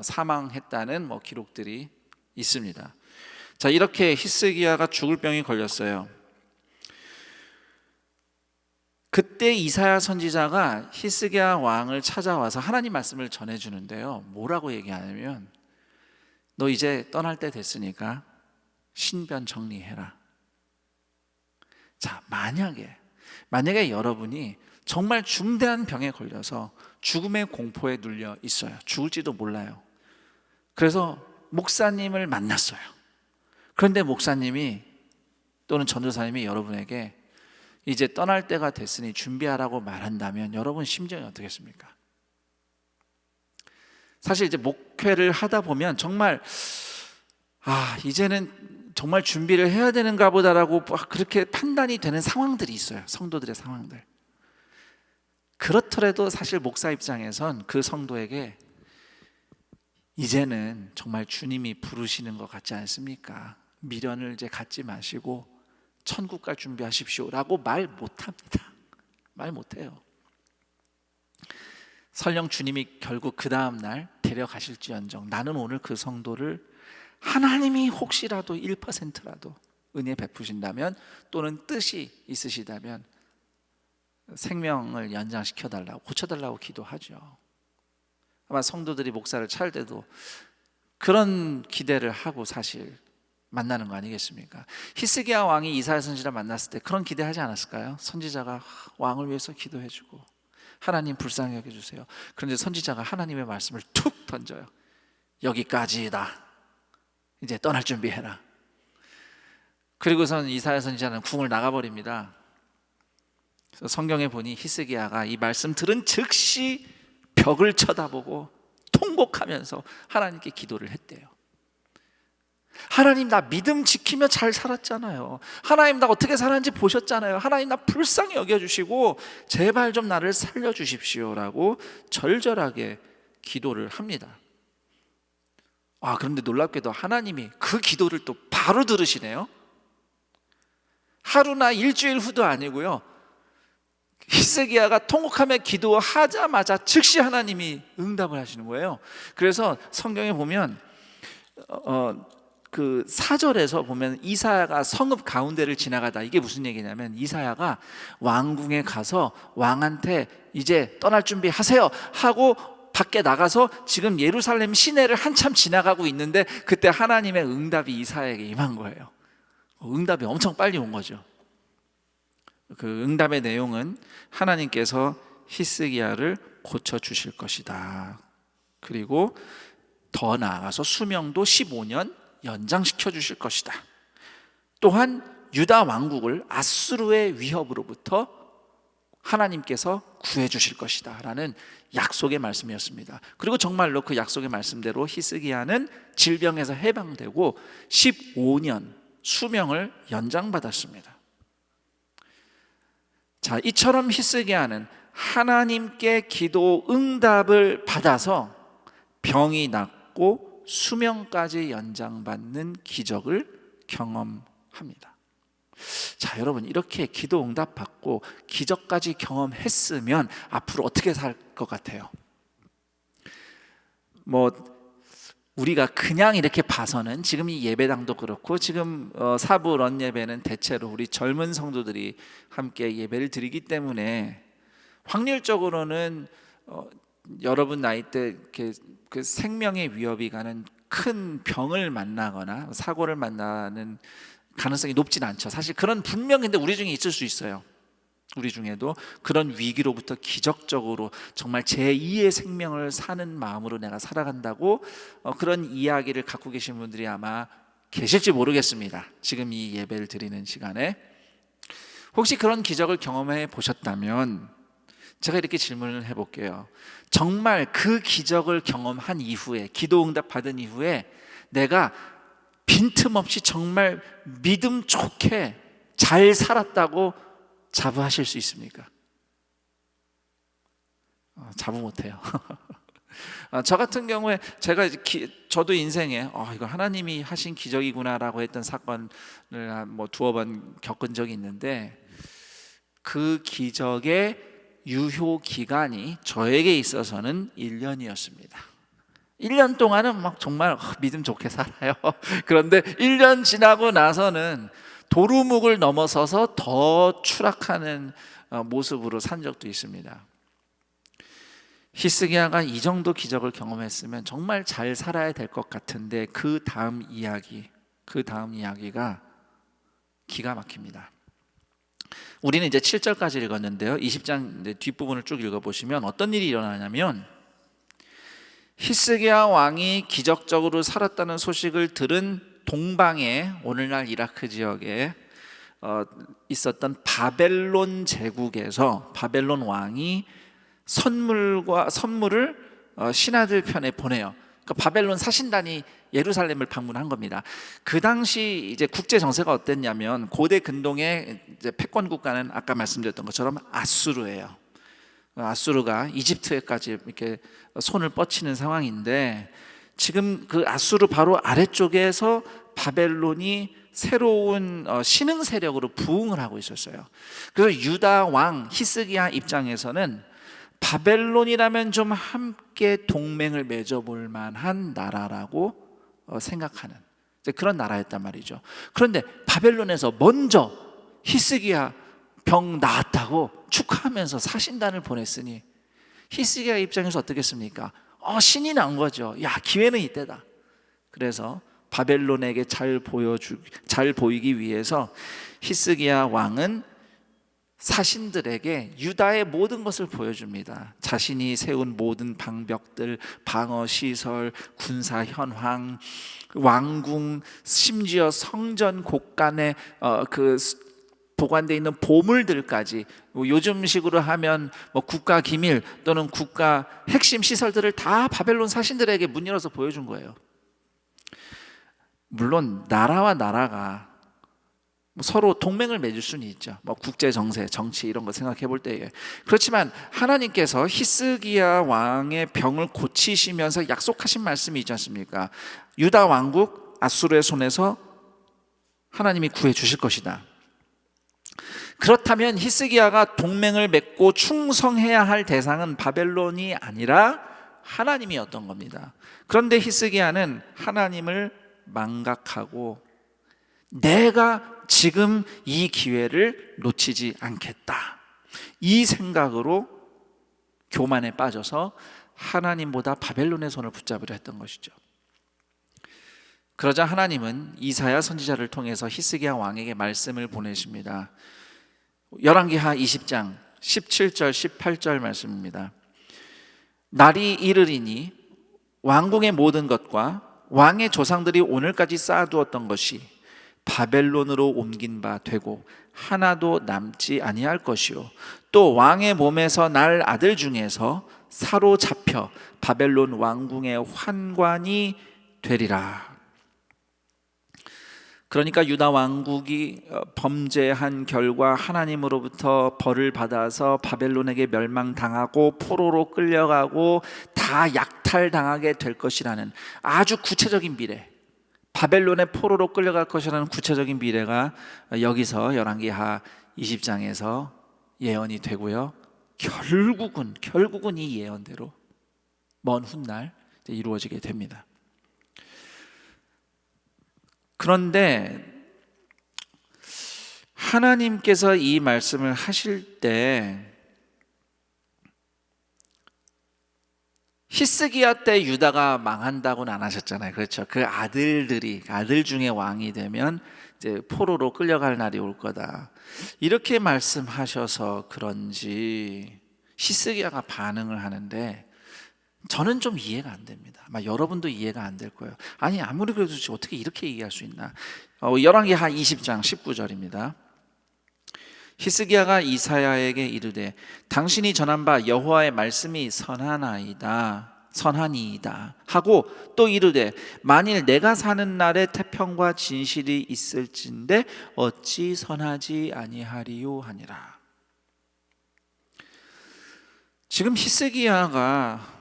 사망했다는 기록들이 있습니다. 자, 이렇게 히스기야가 죽을 병이 걸렸어요. 그때 이사야 선지자가 히스기야 왕을 찾아와서 하나님 말씀을 전해주는데요, 뭐라고 얘기하냐면 너 이제 떠날 때 됐으니까 신변 정리해라. 자, 만약에 여러분이 정말 중대한 병에 걸려서 죽음의 공포에 눌려 있어요. 죽을지도 몰라요. 그래서 목사님을 만났어요. 그런데 목사님이 또는 전도사님이 여러분에게 이제 떠날 때가 됐으니 준비하라고 말한다면 여러분 심정이 어떻겠습니까? 사실 이제 목회를 하다 보면 정말 이제는 정말 준비를 해야 되는가 보다라고 그렇게 판단이 되는 상황들이 있어요. 성도들의 상황들. 그렇더라도 사실 목사 입장에선 그 성도에게 이제는 정말 주님이 부르시는 것 같지 않습니까? 미련을 이제 갖지 마시고 천국 갈 준비하십시오 라고 말 못합니다. 말 못해요. 설령 주님이 결국 그 다음날 데려가실지언정 나는 오늘 그 성도를 하나님이 혹시라도 1%라도 은혜 베푸신다면 또는 뜻이 있으시다면 생명을 연장시켜달라고 고쳐달라고 기도하죠. 아마 성도들이 목사를 찾을 때도 그런 기대를 하고 사실 만나는 거 아니겠습니까? 히스기야 왕이 이사야 선지자를 만났을 때 그런 기대하지 않았을까요? 선지자가 왕을 위해서 기도해주고 하나님 불쌍히 여겨주세요. 그런데 선지자가 하나님의 말씀을 툭 던져요. 여기까지다. 이제 떠날 준비해라. 그리고선 이사야 선지자는 궁을 나가버립니다. 그래서 성경에 보니 히스기야가 이 말씀 들은 즉시 벽을 쳐다보고 통곡하면서 하나님께 기도를 했대요. 하나님 나 믿음 지키며 잘 살았잖아요. 하나님 나 어떻게 살았는지 보셨잖아요. 하나님 나 불쌍히 여겨주시고 제발 좀 나를 살려주십시오 라고 절절하게 기도를 합니다. 그런데 놀랍게도 하나님이 그 기도를 또 바로 들으시네요. 하루나 일주일 후도 아니고요, 히스기야가 통곡하며 기도하자마자 즉시 하나님이 응답을 하시는 거예요. 그래서 성경에 보면 그 4절에서 보면 이사야가 성읍 가운데를 지나가다, 이게 무슨 얘기냐면 이사야가 왕궁에 가서 왕한테 이제 떠날 준비하세요 하고 밖에 나가서 지금 예루살렘 시내를 한참 지나가고 있는데 그때 하나님의 응답이 이사야에게 임한 거예요. 응답이 엄청 빨리 온 거죠. 그 응답의 내용은 하나님께서 히스기야를 고쳐주실 것이다. 그리고 더 나아가서 수명도 15년 연장시켜 주실 것이다. 또한 유다 왕국을 아수르의 위협으로부터 하나님께서 구해 주실 것이다 라는 약속의 말씀이었습니다. 그리고 정말로 그 약속의 말씀대로 히스기야는 질병에서 해방되고 15년 수명을 연장받았습니다. 자, 이처럼 히스기야는 하나님께 기도 응답을 받아서 병이 낫고 수명까지 연장받는 기적을 경험합니다. 자, 여러분, 이렇게 기도 응답 받고 기적까지 경험했으면 앞으로 어떻게 살 것 같아요? 우리가 그냥 이렇게 봐서는 지금 이 예배당도 그렇고 지금 사부 런 예배는 대체로 우리 젊은 성도들이 함께 예배를 드리기 때문에 확률적으로는 여러분 나이 때 그 생명의 위협이 가는 큰 병을 만나거나 사고를 만나는 가능성이 높진 않죠. 사실 그런 분명 근데 우리 중에 있을 수 있어요. 우리 중에도 그런 위기로부터 기적적으로 정말 제2의 생명을 사는 마음으로 내가 살아간다고 그런 이야기를 갖고 계신 분들이 아마 계실지 모르겠습니다. 지금 이 예배를 드리는 시간에 혹시 그런 기적을 경험해 보셨다면 제가 이렇게 질문을 해볼게요. 정말 그 기적을 경험한 이후에, 기도 응답 받은 이후에 내가 빈틈없이 정말 믿음 좋게 잘 살았다고 자부하실 수 있습니까? 자부 못해요. 저 같은 경우에 저도 인생에 이거 하나님이 하신 기적이구나라고 했던 사건을 두어 번 겪은 적이 있는데 그 기적의 유효 기간이 저에게 있어서는 1년이었습니다. 1년 동안은 정말 믿음 좋게 살아요. 그런데 1년 지나고 나서는 도루묵을 넘어서서 더 추락하는 모습으로 산 적도 있습니다. 히스기야가 이 정도 기적을 경험했으면 정말 잘 살아야 될 것 같은데 그 다음 이야기가 기가 막힙니다. 우리는 이제 7절까지 읽었는데요. 20장 이제 뒷부분을 쭉 읽어보시면 어떤 일이 일어나냐면, 히스기야 왕이 기적적으로 살았다는 소식을 들은 동방에, 오늘날 이라크 지역에 있었던 바벨론 제국에서 바벨론 왕이 선물을 신하들 편에 보내요. 그러니까 바벨론 사신단이 예루살렘을 방문한 겁니다. 그 당시 이제 국제 정세가 어땠냐면, 고대 근동의 이제 패권 국가는 아까 말씀드렸던 것처럼 아수르예요. 아수르가 이집트에까지 이렇게 손을 뻗치는 상황인데, 지금 그 아수르 바로 아래쪽에서 바벨론이 새로운 신흥 세력으로 부흥을 하고 있었어요. 그래서 유다 왕 히스기야 입장에서는 바벨론이라면 좀 함께 동맹을 맺어볼 만한 나라라고 생각하는 그런 나라였단 말이죠. 그런데 바벨론에서 먼저 히스기야 병 나았다고 축하하면서 사신단을 보냈으니 히스기야 입장에서 어떻겠습니까? 신이 난 거죠. 야, 기회는 이때다. 그래서 바벨론에게 잘 보이기 위해서 히스기야 왕은 사신들에게 유다의 모든 것을 보여줍니다. 자신이 세운 모든 방벽들, 방어 시설, 군사 현황, 왕궁, 심지어 성전 곳간에 그 보관되어 있는 보물들까지, 요즘식으로 하면 국가 기밀 또는 국가 핵심 시설들을 다 바벨론 사신들에게 문 열어서 보여준 거예요. 물론 나라와 나라가 서로 동맹을 맺을 수는 있죠. 국제 정세, 정치 이런 거 생각해 볼 때에. 그렇지만 하나님께서 히스기야 왕의 병을 고치시면서 약속하신 말씀이 있지 않습니까? 유다 왕국 아수르의 손에서 하나님이 구해 주실 것이다. 그렇다면 히스기야가 동맹을 맺고 충성해야 할 대상은 바벨론이 아니라 하나님이었던 겁니다. 그런데 히스기야는 하나님을 망각하고 내가 지금 이 기회를 놓치지 않겠다, 이 생각으로 교만에 빠져서 하나님보다 바벨론의 손을 붙잡으려 했던 것이죠. 그러자 하나님은 이사야 선지자를 통해서 히스기야 왕에게 말씀을 보내십니다. 열왕기하 20장 17절 18절 말씀입니다. 날이 이르리니 왕궁의 모든 것과 왕의 조상들이 오늘까지 쌓아두었던 것이 바벨론으로 옮긴 바 되고 하나도 남지 아니할 것이요, 또 왕의 몸에서 날 아들 중에서 사로잡혀 바벨론 왕궁의 환관이 되리라. 그러니까 유다 왕국이 범죄한 결과 하나님으로부터 벌을 받아서 바벨론에게 멸망당하고 포로로 끌려가고 다 약탈당하게 될 것이라는 아주 구체적인 미래, 바벨론의 포로로 끌려갈 것이라는 구체적인 미래가 여기서 열왕기하 20장에서 예언이 되고요, 결국은 이 예언대로 먼 훗날 이루어지게 됩니다. 그런데 하나님께서 이 말씀을 하실 때 히스기야 때 유다가 망한다고는 안 하셨잖아요. 그렇죠? 그 아들 중에 왕이 되면 이제 포로로 끌려갈 날이 올 거다, 이렇게 말씀하셔서 그런지 히스기야가 반응을 하는데 저는 좀 이해가 안 됩니다. 아마 여러분도 이해가 안 될 거예요. 아니 아무리 그래도 어떻게 이렇게 얘기할 수 있나. 열왕기하 20장 19절입니다. 히스기야가 이사야에게 이르되 당신이 전한 바 여호와의 말씀이 선하니이다 하고 또 이르되 만일 내가 사는 날에 태평과 진실이 있을진데 어찌 선하지 아니하리요 하니라. 지금 히스기야가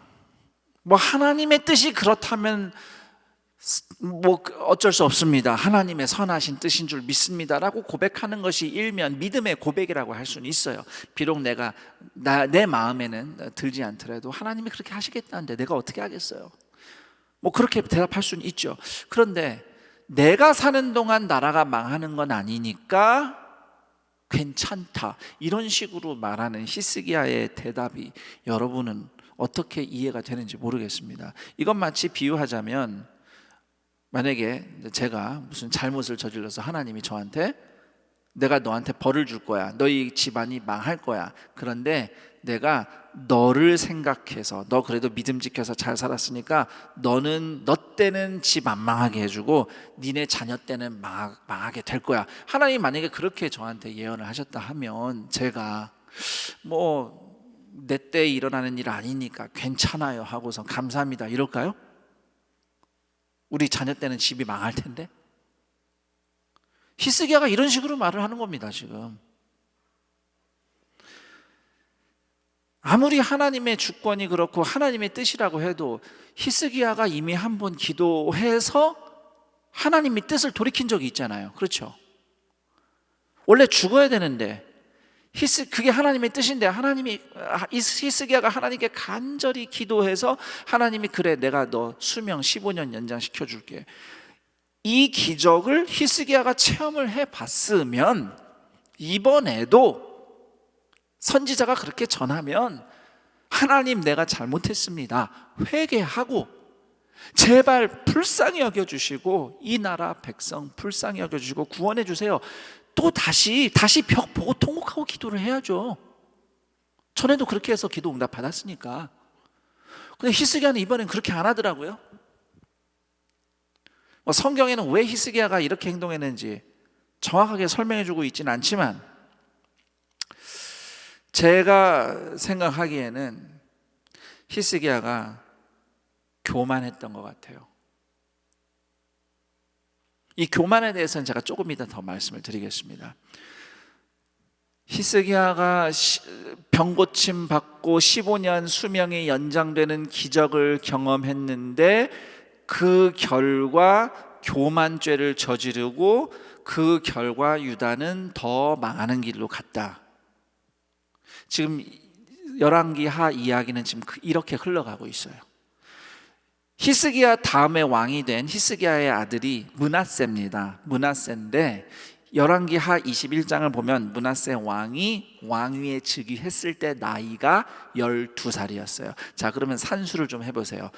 하나님의 뜻이 그렇다면 어쩔 수 없습니다, 하나님의 선하신 뜻인 줄 믿습니다라고 고백하는 것이 일면 믿음의 고백이라고 할 수는 있어요. 비록 내 마음에는 들지 않더라도 하나님이 그렇게 하시겠다는데 내가 어떻게 하겠어요, 그렇게 대답할 수는 있죠. 그런데 내가 사는 동안 나라가 망하는 건 아니니까 괜찮다, 이런 식으로 말하는 히스기야의 대답이 여러분은 어떻게 이해가 되는지 모르겠습니다. 이건 마치 비유하자면 만약에 제가 무슨 잘못을 저질러서 하나님이 저한테 내가 너한테 벌을 줄 거야. 너희 집안이 망할 거야. 그런데 내가 너를 생각해서, 너 그래도 믿음 지켜서 잘 살았으니까 너 때는 집 안 망하게 해주고 니네 자녀 때는 망하게 될 거야. 하나님 만약에 그렇게 저한테 예언을 하셨다 하면 제가 내 때 일어나는 일 아니니까 괜찮아요 하고서 감사합니다 이럴까요? 우리 자녀 때는 집이 망할 텐데. 히스기야가 이런 식으로 말을 하는 겁니다. 지금 아무리 하나님의 주권이 그렇고 하나님의 뜻이라고 해도 히스기야가 이미 한번 기도해서 하나님의 뜻을 돌이킨 적이 있잖아요. 그렇죠? 원래 죽어야 되는데 그게 하나님의 뜻인데 히스기야가 하나님께 간절히 기도해서 하나님이 그래 내가 너 수명 15년 연장시켜 줄게. 이 기적을 히스기야가 체험을 해봤으면 이번에도 선지자가 그렇게 전하면 하나님 내가 잘못했습니다 회개하고 제발 불쌍히 여겨주시고 이 나라 백성 불쌍히 여겨주시고 구원해 주세요. 또 다시 벽 보고 통곡하고 기도를 해야죠. 전에도 그렇게 해서 기도 응답 받았으니까. 근데 히스기야는 이번엔 그렇게 안 하더라고요. 성경에는 왜 히스기야가 이렇게 행동했는지 정확하게 설명해 주고 있지는 않지만 제가 생각하기에는 히스기야가 교만했던 것 같아요. 이 교만에 대해서는 제가 조금 이따 더 말씀을 드리겠습니다. 히스기야가 병고침 받고 15년 수명이 연장되는 기적을 경험했는데 그 결과 교만죄를 저지르고 그 결과 유다는 더 망하는 길로 갔다. 지금 열왕기하 이야기는 지금 이렇게 흘러가고 있어요. 히스기야 다음에 왕이 된 히스기야의 아들이 므낫세입니다. 므낫세인데 열왕기하 21장을 보면 므낫세 왕이 왕위에 즉위했을 때 나이가 12살이었어요. 자, 그러면 산수를 좀 해보세요.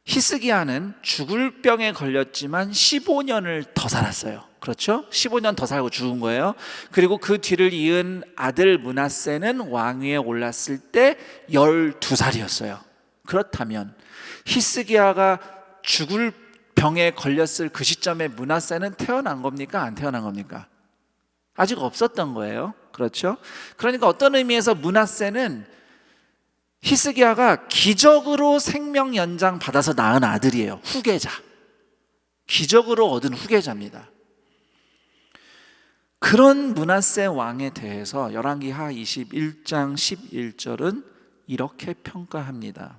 히스기야는 죽을 병에 걸렸지만 15년을 더 살았어요. 그렇죠? 15년 더 살고 죽은 거예요. 그리고 그 뒤를 이은 아들 므낫세는 왕위에 올랐을 때 12살이었어요. 그렇다면 히스기야가 죽을 병에 걸렸을 그 시점에 므낫세는 태어난 겁니까? 안 태어난 겁니까? 아직 없었던 거예요. 그렇죠? 그러니까 어떤 의미에서 므낫세는 히스기야가 기적으로 생명 연장 받아서 낳은 아들이에요. 후계자. 기적으로 얻은 후계자입니다. 그런 므낫세 왕에 대해서 열왕기하 21장 11절은 이렇게 평가합니다.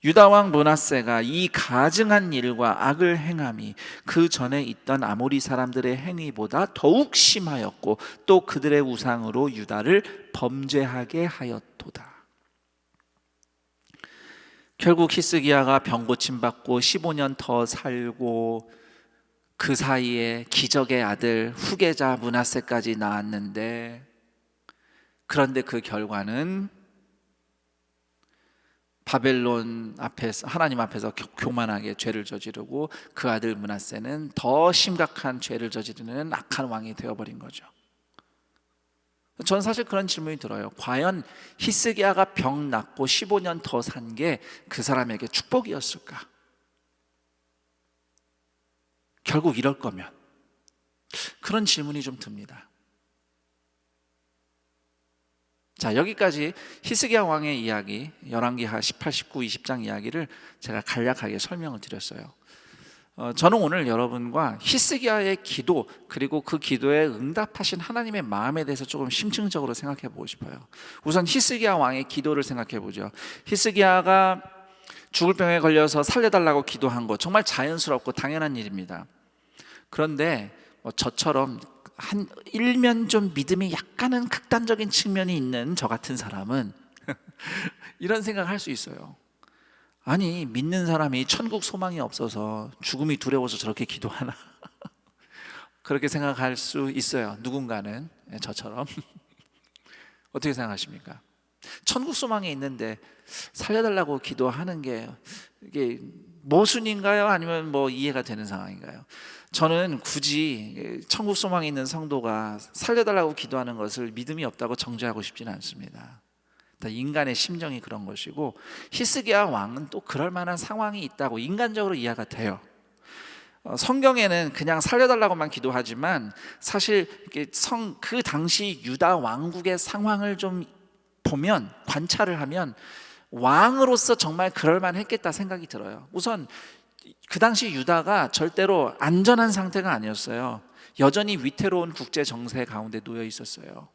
유다 왕 므낫세가 이 가증한 일과 악을 행함이 그 전에 있던 아모리 사람들의 행위보다 더욱 심하였고 또 그들의 우상으로 유다를 범죄하게 하였도다. 결국 히스기야가 병고침 받고 15년 더 살고 그 사이에 기적의 아들 후계자 므낫세까지 낳았는데, 그런데 그 결과는 바벨론 앞에서, 하나님 앞에서 교만하게 죄를 저지르고 그 아들 므낫세는 더 심각한 죄를 저지르는 악한 왕이 되어버린 거죠. 저는 사실 그런 질문이 들어요. 과연 히스기야가 병 낫고 15년 더 산 게 그 사람에게 축복이었을까? 결국 이럴 거면 그런 질문이 좀 듭니다. 자, 여기까지 히스기야 왕의 이야기, 열왕기하 18, 19, 20장 이야기를 제가 간략하게 설명을 드렸어요. 저는 오늘 여러분과 히스기야의 기도, 그리고 그 기도에 응답하신 하나님의 마음에 대해서 조금 심층적으로 생각해 보고 싶어요. 우선 히스기야 왕의 기도를 생각해 보죠. 히스기야가 죽을 병에 걸려서 살려달라고 기도한 거 정말 자연스럽고 당연한 일입니다. 그런데 저처럼 한 일면 좀 믿음이 약간은 극단적인 측면이 있는 저 같은 사람은 이런 생각을 할 수 있어요. 아니, 믿는 사람이 천국 소망이 없어서 죽음이 두려워서 저렇게 기도하나? 그렇게 생각할 수 있어요. 누군가는, 저처럼. 어떻게 생각하십니까? 천국 소망이 있는데 살려달라고 기도하는 게 이게 모순인가요? 아니면 뭐 이해가 되는 상황인가요? 저는 굳이 천국 소망이 있는 성도가 살려달라고 기도하는 것을 믿음이 없다고 정죄하고 싶지는 않습니다. 다 인간의 심정이 그런 것이고, 히스기야 왕은 또 그럴 만한 상황이 있다고 인간적으로 이해가 돼요. 성경에는 그냥 살려달라고만 기도하지만 사실 그 당시 유다 왕국의 상황을 좀 보면, 관찰을 하면 왕으로서 정말 그럴 만했겠다 생각이 들어요. 우선 그 당시 유다가 절대로 안전한 상태가 아니었어요. 여전히 위태로운 국제 정세 가운데 놓여 있었어요.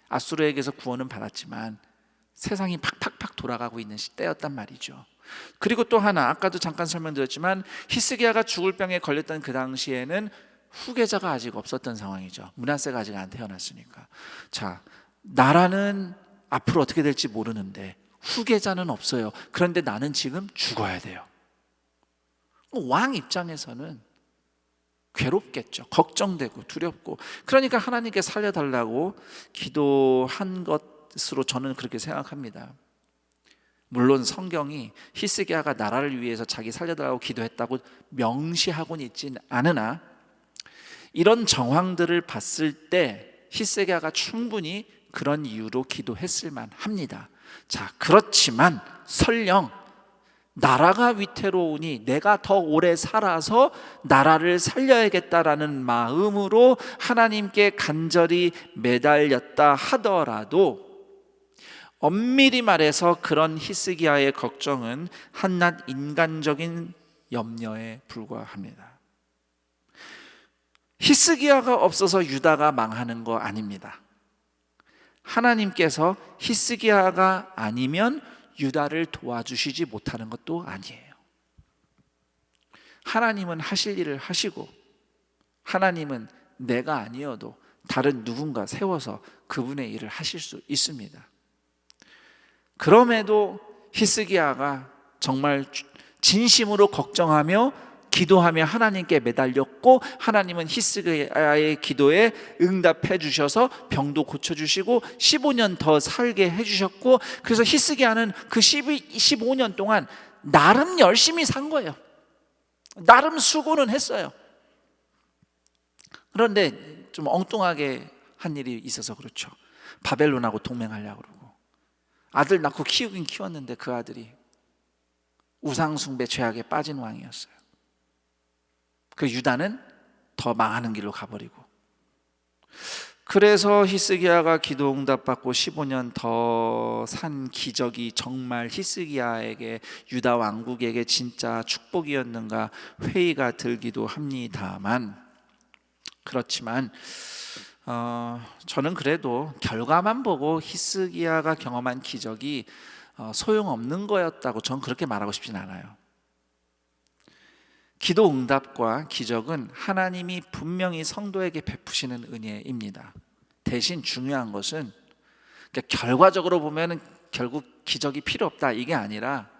아수르에게서 구원은 받았지만 세상이 팍팍팍 돌아가고 있는 시대였단 말이죠. 그리고 또 하나, 아까도 잠깐 설명드렸지만 히스기야가 죽을 병에 걸렸던 그 당시에는 후계자가 아직 없었던 상황이죠. 므낫세가 아직 안 태어났으니까. 자, 나라는 앞으로 어떻게 될지 모르는데 후계자는 없어요. 그런데 나는 지금 죽어야 돼요. 왕 입장에서는 괴롭겠죠. 걱정되고 두렵고. 그러니까 하나님께 살려달라고 기도한 것으로 저는 그렇게 생각합니다. 물론 성경이 히스기야가 나라를 위해서 자기 살려달라고 기도했다고 명시하고는 있진 않으나, 이런 정황들을 봤을 때 히스기야가 충분히 그런 이유로 기도했을 만합니다. 자, 그렇지만 설령 나라가 위태로우니 내가 더 오래 살아서 나라를 살려야겠다라는 마음으로 하나님께 간절히 매달렸다 하더라도, 엄밀히 말해서 그런 히스기야의 걱정은 한낱 인간적인 염려에 불과합니다. 히스기야가 없어서 유다가 망하는 거 아닙니다. 하나님께서 히스기야가 아니면 유다를 도와주시지 못하는 것도 아니에요. 하나님은 하실 일을 하시고, 하나님은 내가 아니어도 다른 누군가 세워서 그분의 일을 하실 수 있습니다. 그럼에도 히스기야가 정말 진심으로 걱정하며 기도하며 하나님께 매달렸고, 하나님은 히스기야의 기도에 응답해 주셔서 병도 고쳐주시고 15년 더 살게 해주셨고, 그래서 히스기야는 그 15년 동안 나름 열심히 산 거예요. 나름 수고는 했어요. 그런데 좀 엉뚱하게 한 일이 있어서 그렇죠. 바벨론하고 동맹하려고 그러고, 아들 낳고 키우긴 키웠는데 그 아들이 우상숭배 죄악에 빠진 왕이었어요. 그 유다는 더 망하는 길로 가버리고, 그래서 히스기야가 기도 응답받고 15년 더 산 기적이 정말 히스기야에게, 유다 왕국에게 진짜 축복이었는가 회의가 들기도 합니다만, 그렇지만 저는 그래도 결과만 보고 히스기야가 경험한 기적이 소용없는 거였다고 저는 그렇게 말하고 싶진 않아요. 기도 응답과 기적은 하나님이 분명히 성도에게 베푸시는 은혜입니다. 대신 중요한 것은, 그러니까 결과적으로 보면 결국 기적이 필요 없다 이게 아니라,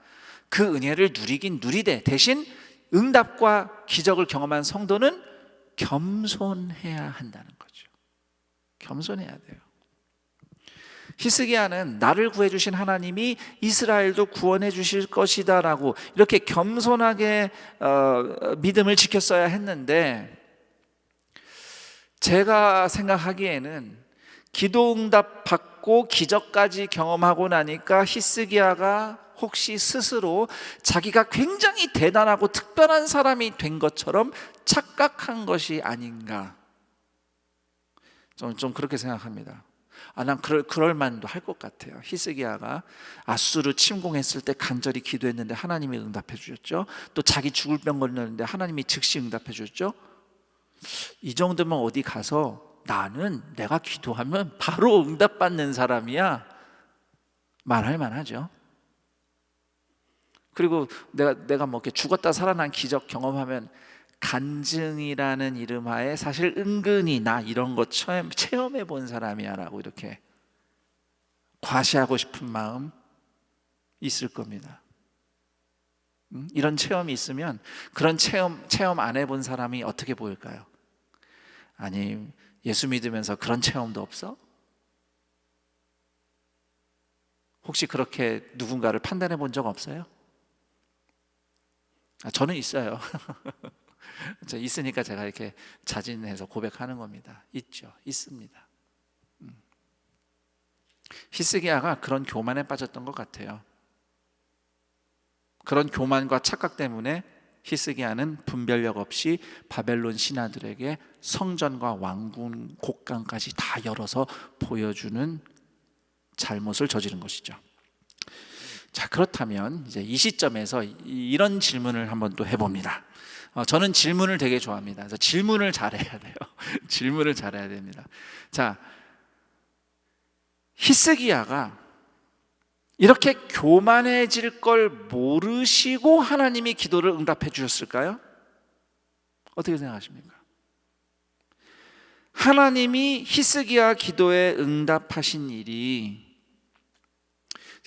그 은혜를 누리긴 누리되 대신 응답과 기적을 경험한 성도는 겸손해야 한다는 거죠. 겸손해야 돼요. 히스기야는 나를 구해 주신 하나님이 이스라엘도 구원해 주실 것이다 라고 이렇게 겸손하게 믿음을 지켰어야 했는데, 제가 생각하기에는 기도 응답 받고 기적까지 경험하고 나니까 히스기야가 혹시 스스로 자기가 굉장히 대단하고 특별한 사람이 된 것처럼 착각한 것이 아닌가, 좀 그렇게 생각합니다. 난 그럴 만도 할 것 같아요. 히스기야가 아수르 침공했을 때 간절히 기도했는데 하나님이 응답해 주셨죠. 또 자기 죽을 병 걸렸는데 하나님이 즉시 응답해 주셨죠. 이 정도면 어디 가서 나는 내가 기도하면 바로 응답받는 사람이야 말할 만하죠. 그리고 내가 뭐 이렇게 죽었다 살아난 기적 경험하면 간증이라는 이름 하에 사실 은근히 나 이런 거 체험해 본 사람이야 라고 이렇게 과시하고 싶은 마음 있을 겁니다. 이런 체험이 있으면 그런 체험 안 해본 사람이 어떻게 보일까요? 아니, 예수 믿으면서 그런 체험도 없어? 혹시 그렇게 누군가를 판단해 본 적 없어요? 저는 있어요. 저 있으니까 제가 이렇게 자진해서 고백하는 겁니다. 있죠, 있습니다. 히스기야가 그런 교만에 빠졌던 것 같아요. 그런 교만과 착각 때문에 히스기야는 분별력 없이 바벨론 신하들에게 성전과 왕궁 곡간까지 다 열어서 보여주는 잘못을 저지른 것이죠. 자, 그렇다면 이제 이 시점에서 이런 질문을 한번 또 해봅니다. 저는 질문을 되게 좋아합니다. 그래서 질문을 잘해야 돼요. 질문을 잘해야 됩니다. 자, 히스기야가 이렇게 교만해질 걸 모르시고 하나님이 기도를 응답해 주셨을까요? 어떻게 생각하십니까? 하나님이 히스기야 기도에 응답하신 일이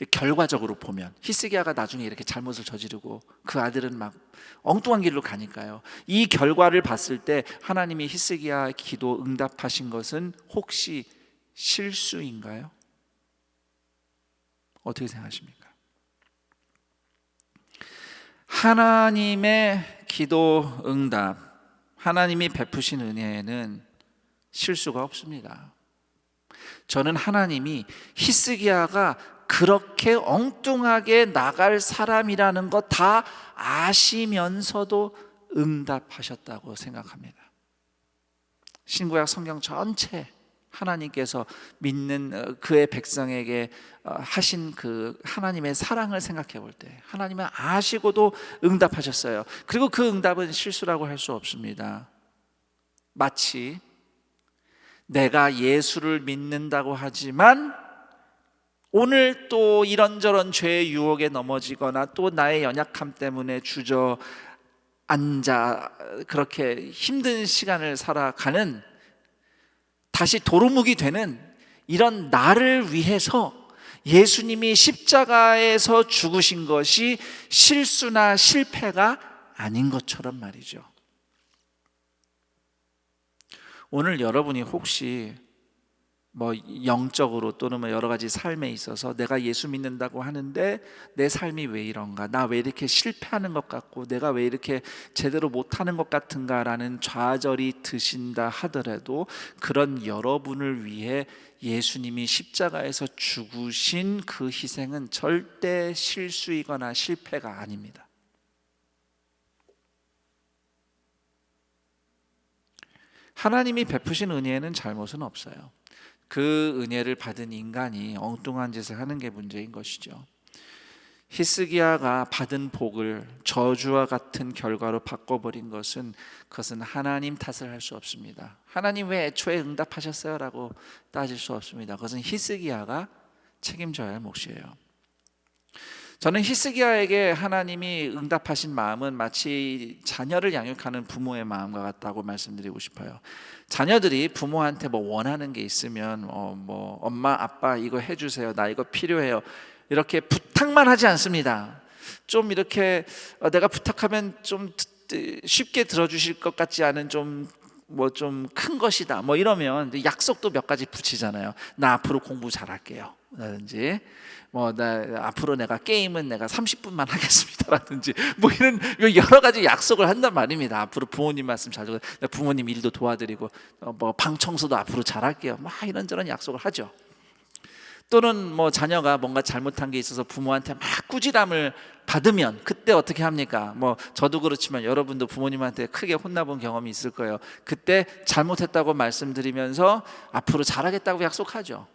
결과적으로 보면 히스기야가 나중에 이렇게 잘못을 저지르고 그 아들은 막 엉뚱한 길로 가니까요. 이 결과를 봤을 때 하나님이 히스기야 기도 응답하신 것은 혹시 실수인가요? 어떻게 생각하십니까? 하나님의 기도 응답, 하나님이 베푸신 은혜에는 실수가 없습니다. 저는 하나님이 히스기야가 그렇게 엉뚱하게 나갈 사람이라는 것 다 아시면서도 응답하셨다고 생각합니다. 신구약 성경 전체 하나님께서 믿는 그의 백성에게 하신 그 하나님의 사랑을 생각해 볼 때 하나님은 아시고도 응답하셨어요. 그리고 그 응답은 실수라고 할 수 없습니다. 마치 내가 예수를 믿는다고 하지만 오늘 또 이런저런 죄의 유혹에 넘어지거나 또 나의 연약함 때문에 주저앉아 그렇게 힘든 시간을 살아가는 다시 도루묵이 되는 이런 나를 위해서 예수님이 십자가에서 죽으신 것이 실수나 실패가 아닌 것처럼 말이죠. 오늘 여러분이 혹시 뭐 영적으로 또는 뭐 여러 가지 삶에 있어서 내가 예수 믿는다고 하는데 내 삶이 왜 이런가, 나 왜 이렇게 실패하는 것 같고 내가 왜 이렇게 제대로 못하는 것 같은가라는 좌절이 드신다 하더라도 그런 여러분을 위해 예수님이 십자가에서 죽으신 그 희생은 절대 실수이거나 실패가 아닙니다. 하나님이 베푸신 은혜에는 잘못은 없어요. 그 은혜를 받은 인간이 엉뚱한 짓을 하는 게 문제인 것이죠. 히스기야가 받은 복을 저주와 같은 결과로 바꿔버린 것은 그것은 하나님 탓을 할 수 없습니다. 하나님 왜 애초에 응답하셨어요? 라고 따질 수 없습니다. 그것은 히스기야가 책임져야 할 몫이에요. 저는 히스기야에게 하나님이 응답하신 마음은 마치 자녀를 양육하는 부모의 마음과 같다고 말씀드리고 싶어요. 자녀들이 부모한테 뭐 원하는 게 있으면 뭐 엄마 아빠 이거 해주세요, 나 이거 필요해요, 이렇게 부탁만 하지 않습니다. 좀 이렇게 내가 부탁하면 좀 쉽게 들어주실 것 같지 않은 좀 큰 것이다 뭐 이러면 약속도 몇 가지 붙이잖아요. 나 앞으로 공부 잘할게요 라든지 나 앞으로 내가 게임은 내가 30분만 하겠습니다라든지 뭐 이런 여러 가지 약속을 한단 말입니다. 앞으로 부모님 말씀 잘 듣고 부모님 일도 도와드리고 방 청소도 앞으로 잘할게요 막 이런저런 약속을 하죠. 또는 뭐 자녀가 뭔가 잘못한 게 있어서 부모한테 막 꾸지람을 받으면 그때 어떻게 합니까? 뭐 저도 그렇지만 여러분도 부모님한테 크게 혼나본 경험이 있을 거예요. 그때 잘못했다고 말씀드리면서 앞으로 잘하겠다고 약속하죠.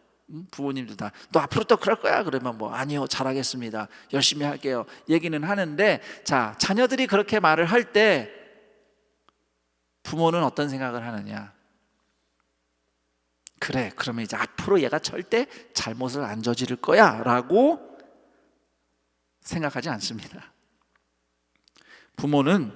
부모님도 다 너 앞으로 또 그럴 거야 그러면 뭐 아니요 잘하겠습니다 열심히 할게요 얘기는 하는데, 자 자녀들이 그렇게 말을 할 때 부모는 어떤 생각을 하느냐? 그래 그러면 이제 앞으로 얘가 절대 잘못을 안 저지를 거야 라고 생각하지 않습니다. 부모는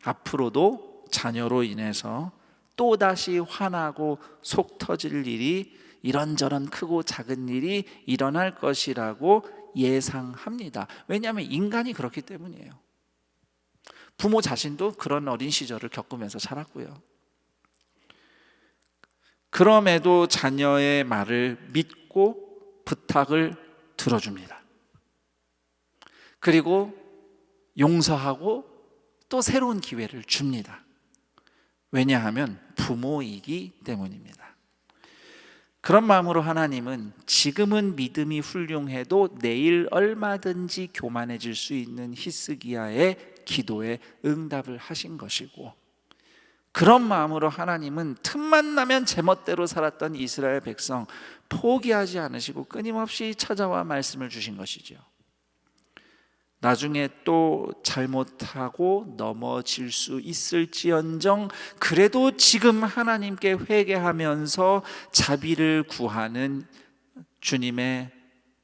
앞으로도 자녀로 인해서 또다시 화나고 속 터질 일이 이런저런 크고 작은 일이 일어날 것이라고 예상합니다. 왜냐하면 인간이 그렇기 때문이에요. 부모 자신도 그런 어린 시절을 겪으면서 자랐고요. 그럼에도 자녀의 말을 믿고 부탁을 들어줍니다. 그리고 용서하고 또 새로운 기회를 줍니다. 왜냐하면 부모이기 때문입니다. 그런 마음으로 하나님은 지금은 믿음이 훌륭해도 내일 얼마든지 교만해질 수 있는 히스기야의 기도에 응답을 하신 것이고, 그런 마음으로 하나님은 틈만 나면 제멋대로 살았던 이스라엘 백성 포기하지 않으시고 끊임없이 찾아와 말씀을 주신 것이죠. 나중에 또 잘못하고 넘어질 수 있을지언정 그래도 지금 하나님께 회개하면서 자비를 구하는 주님의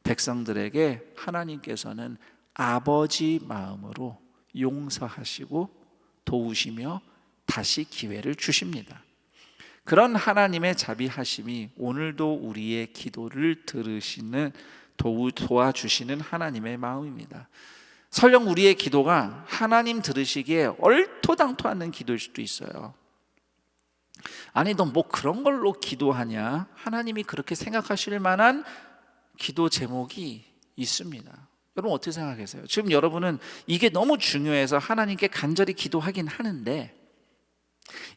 백성들에게 하나님께서는 아버지 마음으로 용서하시고 도우시며 다시 기회를 주십니다. 그런 하나님의 자비하심이 오늘도 우리의 기도를 들으시는 도와주시는 하나님의 마음입니다. 설령 우리의 기도가 하나님 들으시기에 얼토당토 않는 기도일 수도 있어요. 아니 너 뭐 그런 걸로 기도하냐? 하나님이 그렇게 생각하실 만한 기도 제목이 있습니다. 여러분 어떻게 생각하세요? 지금 여러분은 이게 너무 중요해서 하나님께 간절히 기도하긴 하는데,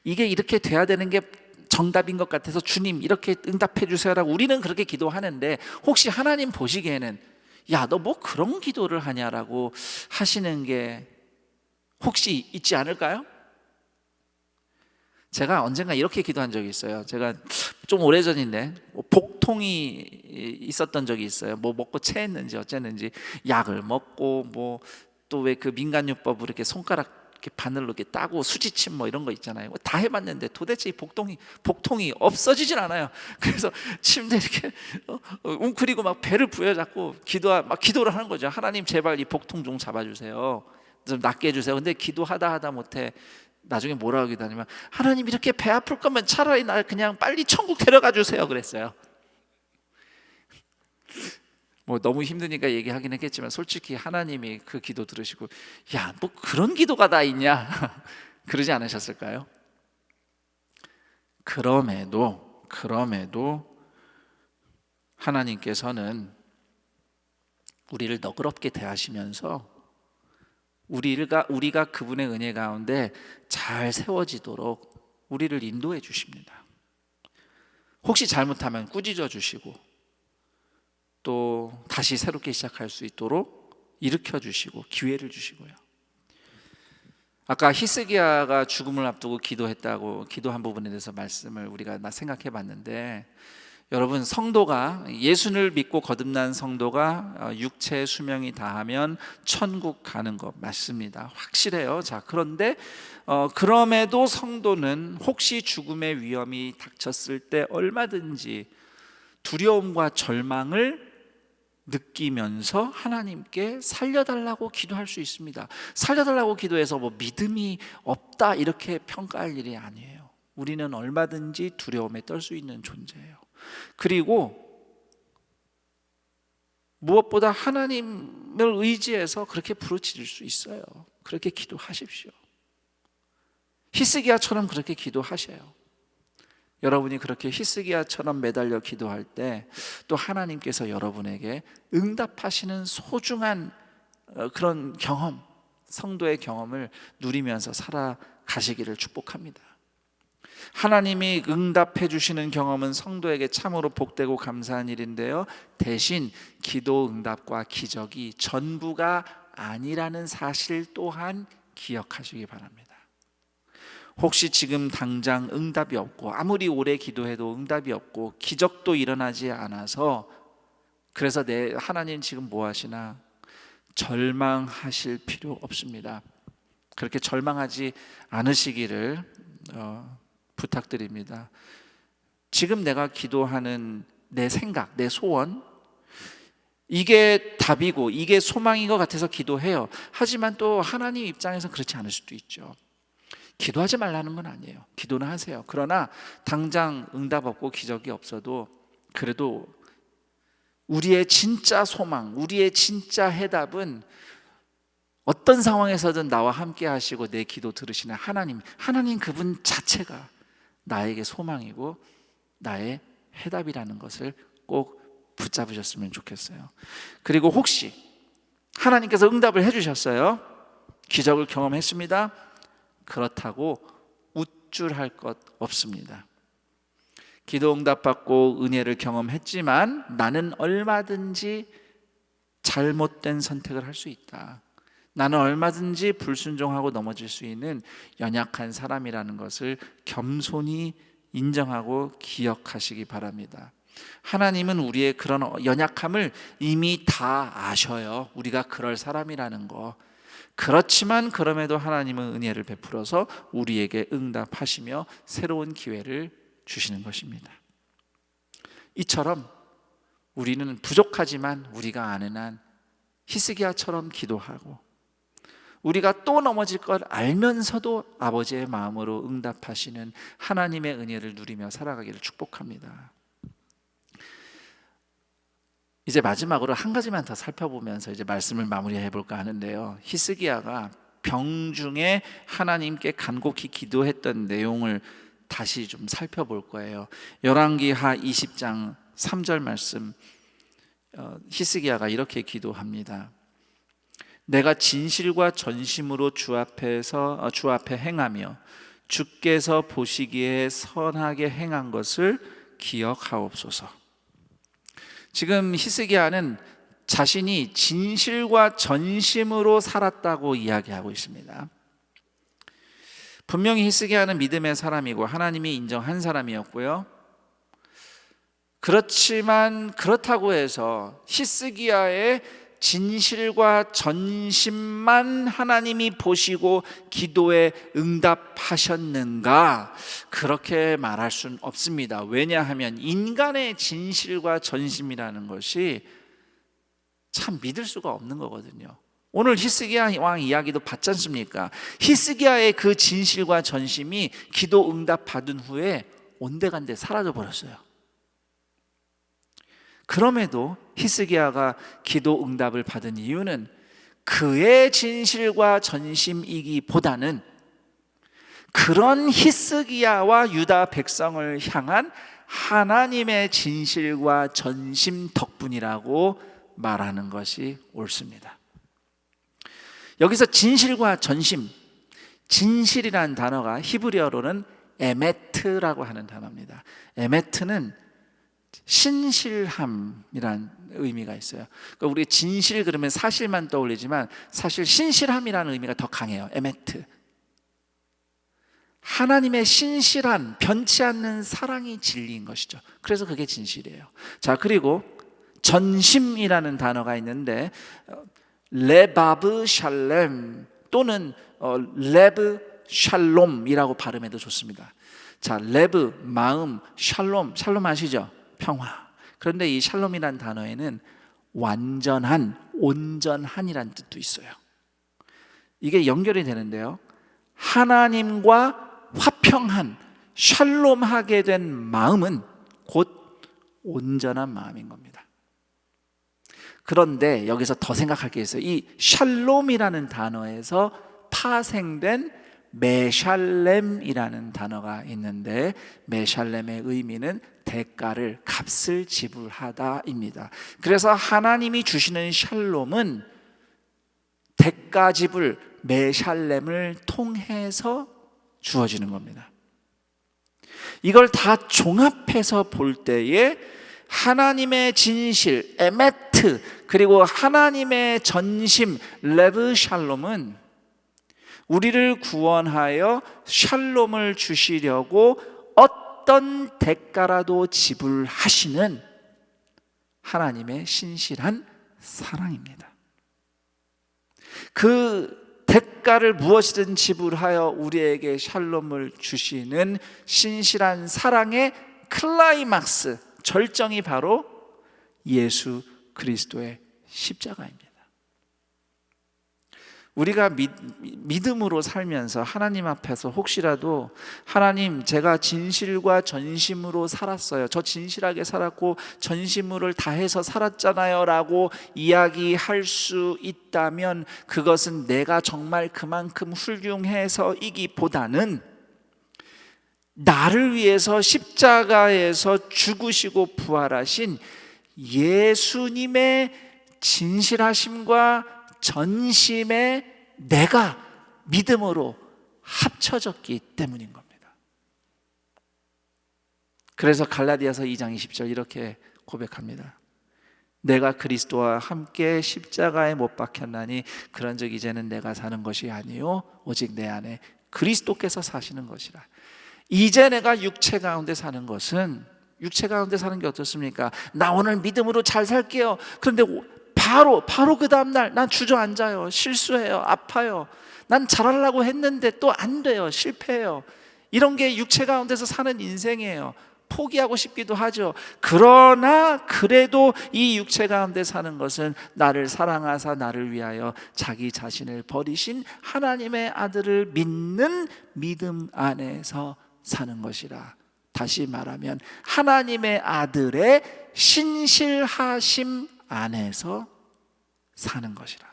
이게 이렇게 돼야 되는 게 정답인 것 같아서 주님 이렇게 응답해 주세요라고 우리는 그렇게 기도하는데, 혹시 하나님 보시기에는 야 너 뭐 그런 기도를 하냐라고 하시는 게 혹시 있지 않을까요? 제가 언젠가 이렇게 기도한 적이 있어요. 제가 좀 오래전인데 복통이 있었던 적이 있어요. 뭐 먹고 체했는지 어쨌는지 약을 먹고 뭐 또 왜 그 민간요법으로 이렇게 손가락 이렇게 바늘로 이렇게 따고 수지침 뭐 이런 거 있잖아요. 다 해봤는데 도대체 이 복통이 없어지질 않아요. 그래서 침대 이렇게 웅크리고 막 배를 부여잡고 기도를 하는 거죠. 하나님 제발 이 복통 좀 잡아주세요. 좀 낫게 해주세요. 근데 기도하다 못해 나중에 뭐라고 기도하냐면 하나님 이렇게 배 아플 거면 차라리 날 그냥 빨리 천국 데려가 주세요 그랬어요. 뭐 너무 힘드니까 얘기하긴 했겠지만 솔직히 하나님이 그 기도 들으시고 야 뭐 그런 기도가 다 있냐 그러지 않으셨을까요? 그럼에도 하나님께서는 우리를 너그럽게 대하시면서 우리가 그분의 은혜 가운데 잘 세워지도록 우리를 인도해 주십니다. 혹시 잘못하면 꾸짖어 주시고 또 다시 새롭게 시작할 수 있도록 일으켜 주시고 기회를 주시고요. 아까 히스기야가 죽음을 앞두고 기도한 부분에 대해서 말씀을 우리가 생각해 봤는데, 여러분 성도가 예수를 믿고 거듭난 성도가 육체의 수명이 다하면 천국 가는 것 맞습니다. 확실해요. 자, 그런데 그럼에도 성도는 혹시 죽음의 위험이 닥쳤을 때 얼마든지 두려움과 절망을 느끼면서 하나님께 살려달라고 기도할 수 있습니다. 살려달라고 기도해서 뭐 믿음이 없다 이렇게 평가할 일이 아니에요. 우리는 얼마든지 두려움에 떨 수 있는 존재예요. 그리고 무엇보다 하나님을 의지해서 그렇게 부르짖을 수 있어요. 그렇게 기도하십시오. 히스기야처럼 그렇게 기도하셔요. 여러분이 그렇게 히스기야처럼 매달려 기도할 때 또 하나님께서 여러분에게 응답하시는 소중한 그런 경험, 성도의 경험을 누리면서 살아가시기를 축복합니다. 하나님이 응답해 주시는 경험은 성도에게 참으로 복되고 감사한 일인데요, 대신 기도 응답과 기적이 전부가 아니라는 사실 또한 기억하시기 바랍니다. 혹시 지금 당장 응답이 없고 아무리 오래 기도해도 응답이 없고 기적도 일어나지 않아서 그래서 하나님 지금 뭐 하시나 절망하실 필요 없습니다. 그렇게 절망하지 않으시기를 부탁드립니다. 지금 내가 기도하는 내 생각, 내 소원, 이게 답이고 이게 소망인 것 같아서 기도해요. 하지만 또 하나님 입장에서 그렇지 않을 수도 있죠. 기도하지 말라는 건 아니에요. 기도는 하세요. 그러나 당장 응답 없고 기적이 없어도 그래도 우리의 진짜 소망, 우리의 진짜 해답은 어떤 상황에서든 나와 함께 하시고 내 기도 들으시는 하나님 그분 자체가 나에게 소망이고 나의 해답이라는 것을 꼭 붙잡으셨으면 좋겠어요. 그리고 혹시 하나님께서 응답을 해주셨어요. 기적을 경험했습니다. 그렇다고 우쭐할 것 없습니다. 기도 응답받고 은혜를 경험했지만 나는 얼마든지 잘못된 선택을 할 수 있다. 나는 얼마든지 불순종하고 넘어질 수 있는 연약한 사람이라는 것을 겸손히 인정하고 기억하시기 바랍니다. 하나님은 우리의 그런 연약함을 이미 다 아셔요. 우리가 그럴 사람이라는 거. 그렇지만 그럼에도 하나님은 은혜를 베풀어서 우리에게 응답하시며 새로운 기회를 주시는 것입니다. 이처럼 우리는 부족하지만 우리가 아는 한 히스기야처럼 기도하고, 우리가 또 넘어질 걸 알면서도 아버지의 마음으로 응답하시는 하나님의 은혜를 누리며 살아가기를 축복합니다. 이제 마지막으로 한 가지만 더 살펴보면서 이제 말씀을 마무리해 볼까 하는데요. 히스기야가 병중에 하나님께 간곡히 기도했던 내용을 다시 좀 살펴볼 거예요. 열왕기하 20장 3절 말씀, 히스기야가 이렇게 기도합니다. 내가 진실과 전심으로 주 앞에 행하며 주께서 보시기에 선하게 행한 것을 기억하옵소서. 지금 히스기야는 자신이 진실과 전심으로 살았다고 이야기하고 있습니다. 분명히 히스기야는 믿음의 사람이고 하나님이 인정한 사람이었고요. 그렇지만 그렇다고 해서 히스기야의 진실과 전심만 하나님이 보시고 기도에 응답하셨는가? 그렇게 말할 수는 없습니다. 왜냐하면 인간의 진실과 전심이라는 것이 참 믿을 수가 없는 거거든요. 오늘 히스기야 왕 이야기도 봤지 않습니까? 히스기야의 그 진실과 전심이 기도 응답 받은 후에 온데간데 사라져 버렸어요. 그럼에도 히스기야가 기도 응답을 받은 이유는 그의 진실과 전심이기보다는 그런 히스기야와 유다 백성을 향한 하나님의 진실과 전심 덕분이라고 말하는 것이 옳습니다. 여기서 진실과 전심, 진실이라는 단어가 히브리어로는 에메트라고 하는 단어입니다. 에메트는 신실함이란 의미가 있어요. 그러니까 우리 진실 그러면 사실만 떠올리지만 사실 신실함이라는 의미가 더 강해요. 에메트. 하나님의 신실한 변치 않는 사랑이 진리인 것이죠. 그래서 그게 진실이에요. 자, 그리고 전심이라는 단어가 있는데 레바브 샬렘 또는 레브 샬롬이라고 발음해도 좋습니다. 자, 레브 마음, 샬롬 아시죠? 평화. 그런데 이 샬롬이라는 단어에는 완전한, 온전한이라는 뜻도 있어요. 이게 연결이 되는데요. 하나님과 화평한, 샬롬하게 된 마음은 곧 온전한 마음인 겁니다. 그런데 여기서 더 생각할 게 있어요. 이 샬롬이라는 단어에서 파생된 메샬렘이라는 단어가 있는데 메샬렘의 의미는 대가를, 값을 지불하다입니다. 그래서 하나님이 주시는 샬롬은 대가 지불, 메샬렘을 통해서 주어지는 겁니다. 이걸 다 종합해서 볼 때에 하나님의 진실, 에메트, 그리고 하나님의 전심, 레브 샬롬은 우리를 구원하여 샬롬을 주시려고 어떤 대가라도 지불하시는 하나님의 신실한 사랑입니다. 그 대가를 무엇이든 지불하여 우리에게 샬롬을 주시는 신실한 사랑의 클라이막스, 절정이 바로 예수 그리스도의 십자가입니다. 우리가 믿음으로 살면서 하나님 앞에서 혹시라도 하나님, 제가 진실과 전심으로 살았어요, 저 진실하게 살았고 전심을 다해서 살았잖아요 라고 이야기할 수 있다면 그것은 내가 정말 그만큼 훌륭해서이기보다는 나를 위해서 십자가에서 죽으시고 부활하신 예수님의 진실하심과 전심에 내가 믿음으로 합쳐졌기 때문인 겁니다. 그래서 갈라디아서 2장 20절 이렇게 고백합니다. 내가 그리스도와 함께 십자가에 못 박혔나니 그런즉 이제는 내가 사는 것이 아니요 오직 내 안에 그리스도께서 사시는 것이라. 이제 내가 육체 가운데 사는 것은, 육체 가운데 사는 게 어떻습니까? 나 오늘 믿음으로 잘 살게요. 그런데 바로 그 다음날 난 주저앉아요. 실수해요. 아파요. 난 잘하려고 했는데 또 안 돼요. 실패해요. 이런 게 육체 가운데서 사는 인생이에요. 포기하고 싶기도 하죠. 그러나 그래도 이 육체 가운데 사는 것은 나를 사랑하사 나를 위하여 자기 자신을 버리신 하나님의 아들을 믿는 믿음 안에서 사는 것이라. 다시 말하면 하나님의 아들의 신실하심 안에서 사는 것이라.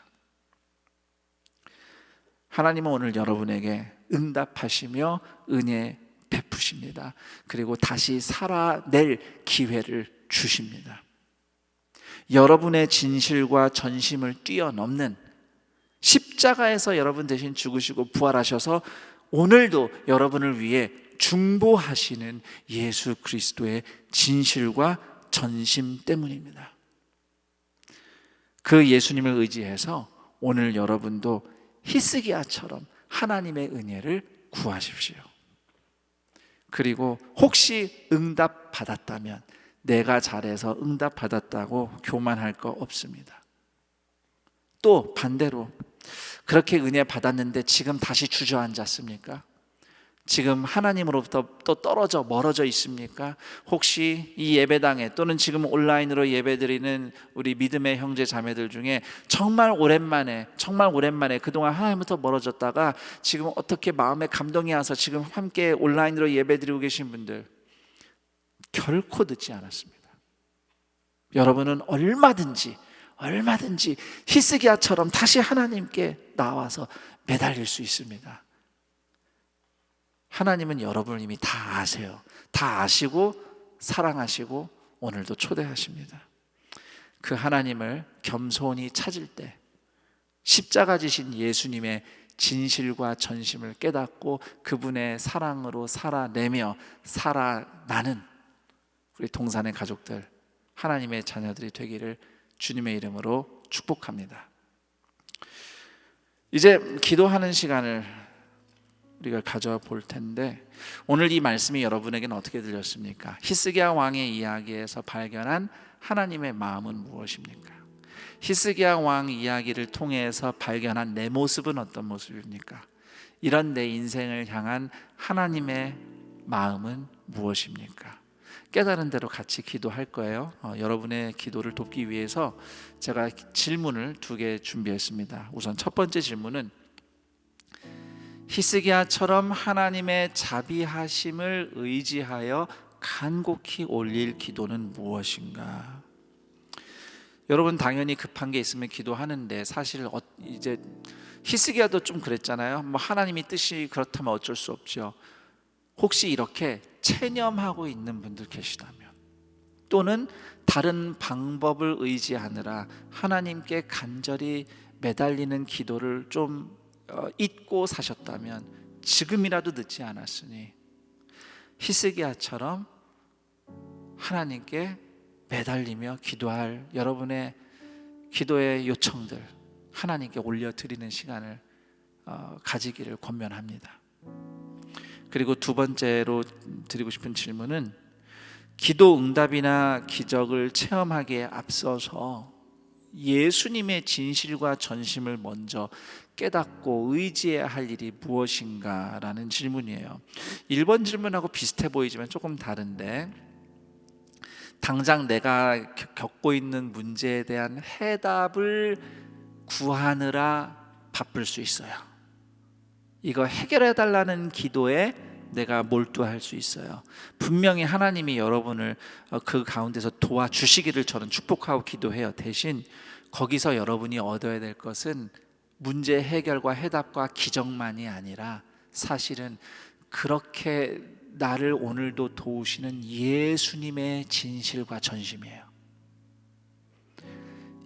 하나님은 오늘 여러분에게 응답하시며 은혜 베푸십니다. 그리고 다시 살아낼 기회를 주십니다. 여러분의 진실과 전심을 뛰어넘는 십자가에서 여러분 대신 죽으시고 부활하셔서 오늘도 여러분을 위해 중보하시는 예수 그리스도의 진실과 전심 때문입니다. 그 예수님을 의지해서 오늘 여러분도 히스기야처럼 하나님의 은혜를 구하십시오. 그리고 혹시 응답 받았다면 내가 잘해서 응답 받았다고 교만할 거 없습니다. 또 반대로 그렇게 은혜 받았는데 지금 다시 주저앉았습니까? 지금 하나님으로부터 또 떨어져 멀어져 있습니까? 혹시 이 예배당에 또는 지금 온라인으로 예배드리는 우리 믿음의 형제 자매들 중에 정말 오랜만에 그동안 하나님부터 멀어졌다가 지금 어떻게 마음에 감동이 와서 지금 함께 온라인으로 예배드리고 계신 분들, 결코 늦지 않았습니다. 여러분은 얼마든지 히스기야처럼 다시 하나님께 나와서 매달릴 수 있습니다. 하나님은 여러분을 이미 다 아세요. 다 아시고 사랑하시고 오늘도 초대하십니다. 그 하나님을 겸손히 찾을 때 십자가 지신 예수님의 진실과 전심을 깨닫고 그분의 사랑으로 살아내며 살아나는 우리 동산의 가족들, 하나님의 자녀들이 되기를 주님의 이름으로 축복합니다. 이제 기도하는 시간을 우리가 가져볼 텐데, 오늘 이 말씀이 여러분에게는 어떻게 들렸습니까? 히스기야 왕의 이야기에서 발견한 하나님의 마음은 무엇입니까? 히스기야 왕 이야기를 통해서 발견한 내 모습은 어떤 모습입니까? 이런 내 인생을 향한 하나님의 마음은 무엇입니까? 깨달은 대로 같이 기도할 거예요. 여러분의 기도를 돕기 위해서 제가 질문을 2개 준비했습니다. 우선 첫 번째 질문은 히스기야처럼 하나님의 자비하심을 의지하여 간곡히 올릴 기도는 무엇인가? 여러분 당연히 급한 게 있으면 기도하는데 사실 이제 히스기야도 좀 그랬잖아요. 뭐 하나님이 뜻이 그렇다면 어쩔 수 없죠. 혹시 이렇게 체념하고 있는 분들 계시다면, 또는 다른 방법을 의지하느라 하나님께 간절히 매달리는 기도를 좀 잊고 사셨다면 지금이라도 늦지 않았으니 히스기야처럼 하나님께 매달리며 기도할 여러분의 기도의 요청들 하나님께 올려드리는 시간을 가지기를 권면합니다. 그리고 2번째로 드리고 싶은 질문은 기도 응답이나 기적을 체험하기에 앞서서 예수님의 진실과 전심을 먼저 깨닫고 의지해야 할 일이 무엇인가 라는 질문이에요. 1번 질문하고 비슷해 보이지만 조금 다른데, 당장 내가 겪고 있는 문제에 대한 해답을 구하느라 바쁠 수 있어요. 이거 해결해 달라는 기도에 내가 몰두할 수 있어요. 분명히 하나님이 여러분을 그 가운데서 도와주시기를 저는 축복하고 기도해요. 대신 거기서 여러분이 얻어야 될 것은 문제 해결과 해답과 기적만이 아니라 사실은 그렇게 나를 오늘도 도우시는 예수님의 진실과 전심이에요.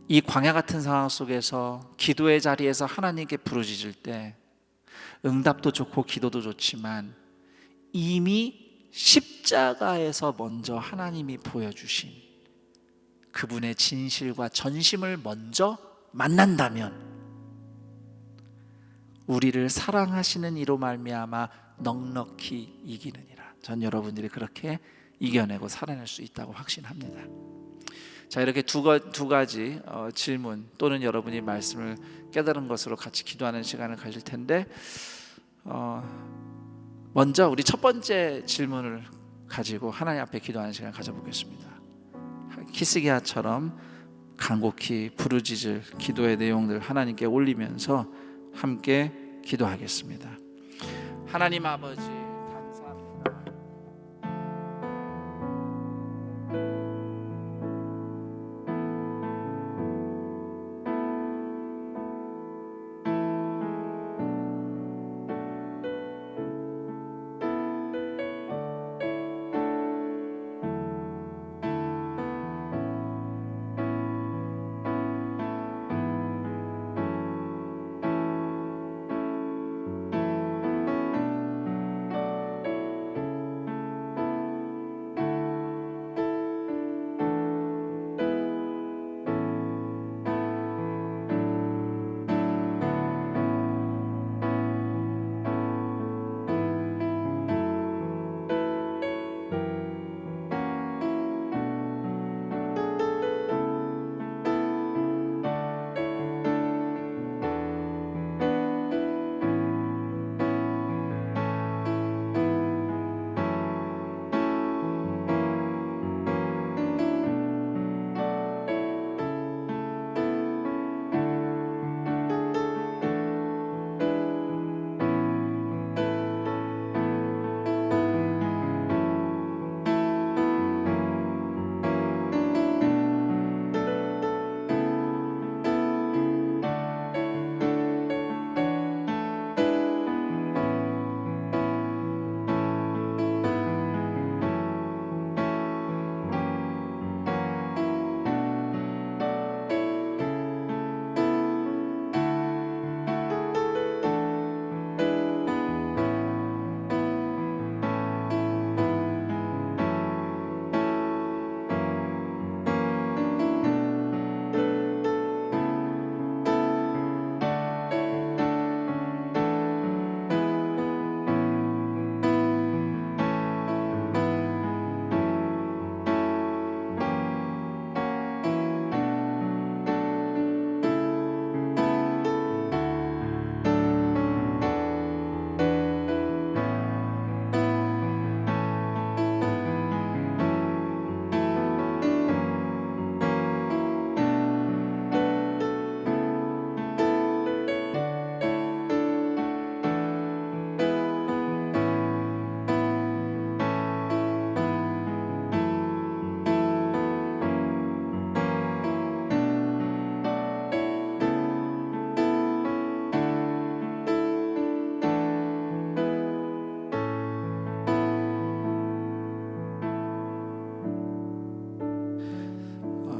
이 광야 같은 상황 속에서 기도의 자리에서 하나님께 부르짖을 때 응답도 좋고 기도도 좋지만 이미 십자가에서 먼저 하나님이 보여주신 그분의 진실과 전심을 먼저 만난다면 우리를 사랑하시는 이로 말미암아 넉넉히 이기느니라. 전 여러분들이 그렇게 이겨내고 살아낼 수 있다고 확신합니다. 자, 이렇게 두 가지 질문 또는 여러분이 말씀을 깨달은 것으로 같이 기도하는 시간을 가질 텐데, 먼저 우리 첫 번째 질문을 가지고 하나님 앞에 기도하는 시간을 가져보겠습니다. 히스기야처럼 간곡히 부르짖을 기도의 내용들 하나님께 올리면서 함께 기도하겠습니다. 하나님 아버지 감사합니다.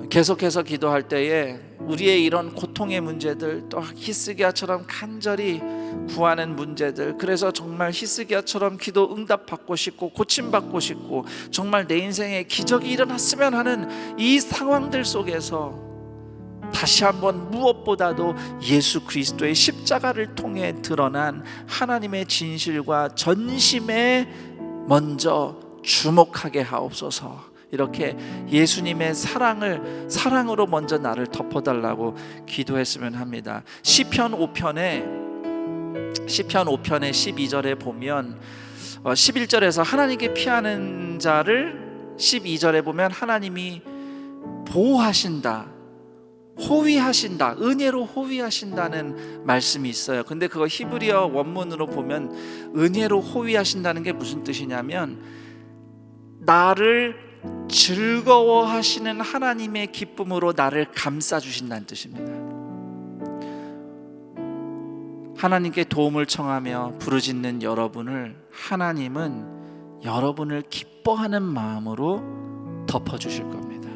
계속해서 기도할 때에 우리의 이런 고통의 문제들, 또 히스기야처럼 간절히 구하는 문제들, 그래서 정말 히스기야처럼 기도 응답받고 싶고 고침받고 싶고 정말 내 인생에 기적이 일어났으면 하는 이 상황들 속에서 다시 한번 무엇보다도 예수 그리스도의 십자가를 통해 드러난 하나님의 진실과 전심에 먼저 주목하게 하옵소서. 이렇게 예수님의 사랑으로 먼저 나를 덮어달라고 기도했으면 합니다. 시편 5편의 12절에 보면 11절에서 하나님께 피하는 자를 12절에 보면 하나님이 보호하신다, 호위하신다, 은혜로 호위하신다는 말씀이 있어요. 근데 그거 히브리어 원문으로 보면 은혜로 호위하신다는 게 무슨 뜻이냐면 나를 즐거워하시는 하나님의 기쁨으로 나를 감싸주신다는 뜻입니다. 하나님께 도움을 청하며 부르짖는 여러분을 하나님은 여러분을 기뻐하는 마음으로 덮어주실 겁니다.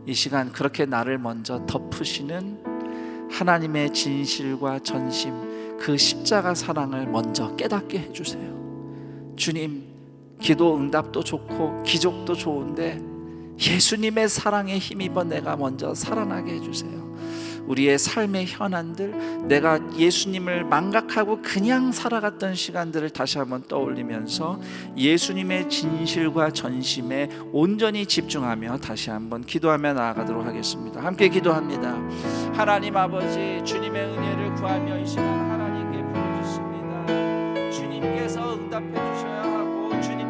이 시간 그렇게 나를 먼저 덮으시는 하나님의 진실과 전심, 그 십자가 사랑을 먼저 깨닫게 해주세요. 주님, 기도 응답도 좋고 기적도 좋은데 예수님의 사랑에 힘입어 내가 먼저 살아나게 해주세요. 우리의 삶의 현안들, 내가 예수님을 망각하고 그냥 살아갔던 시간들을 다시 한번 떠올리면서 예수님의 진실과 전심에 온전히 집중하며 다시 한번 기도하며 나아가도록 하겠습니다. 함께 기도합니다. 하나님 아버지, 주님의 은혜를 구하며 이 시간 하나님께 부르짖습니다. 주님께서 응답해 주셔야 하고 주님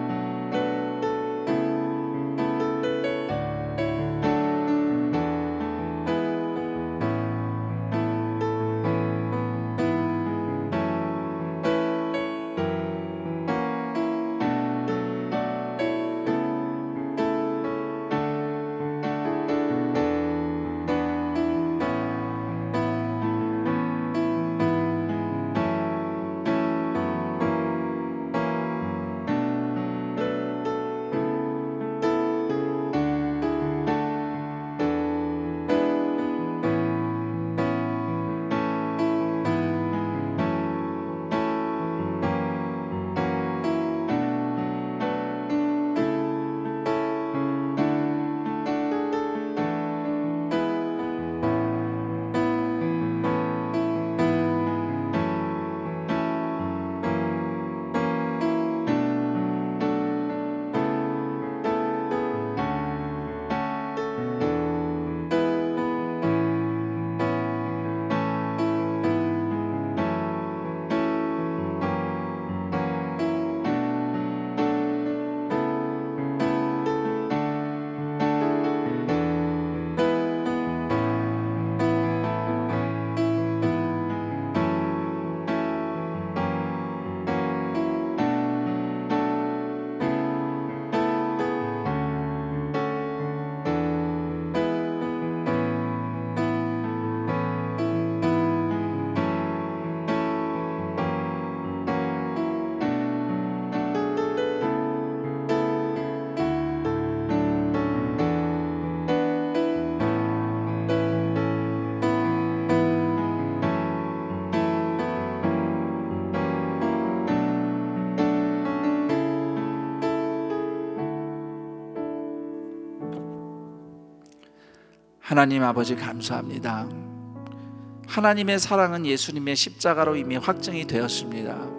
하나님 아버지 감사합니다. 하나님의 사랑은 예수님의 십자가로 이미 확증이 되었습니다.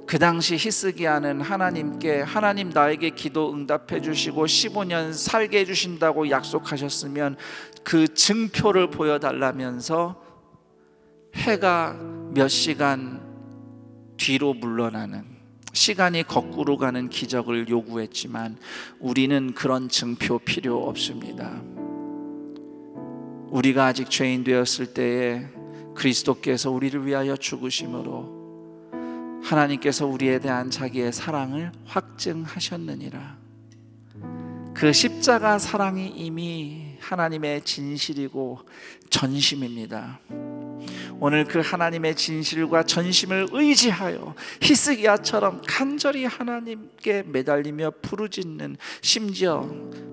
그 당시 히스기야는 하나님께 하나님 나에게 기도 응답해 주시고 15년 살게 해주신다고 약속하셨으면 그 증표를 보여달라면서 해가 몇 시간 뒤로 물러나는, 시간이 거꾸로 가는 기적을 요구했지만 우리는 그런 증표 필요 없습니다. 우리가 아직 죄인 되었을 때에 그리스도께서 우리를 위하여 죽으심으로 하나님께서 우리에 대한 자기의 사랑을 확증하셨느니라. 그 십자가 사랑이 이미 하나님의 진실이고 전심입니다. 오늘 그 하나님의 진실과 전심을 의지하여 히스기야처럼 간절히 하나님께 매달리며 부르짖는, 심지어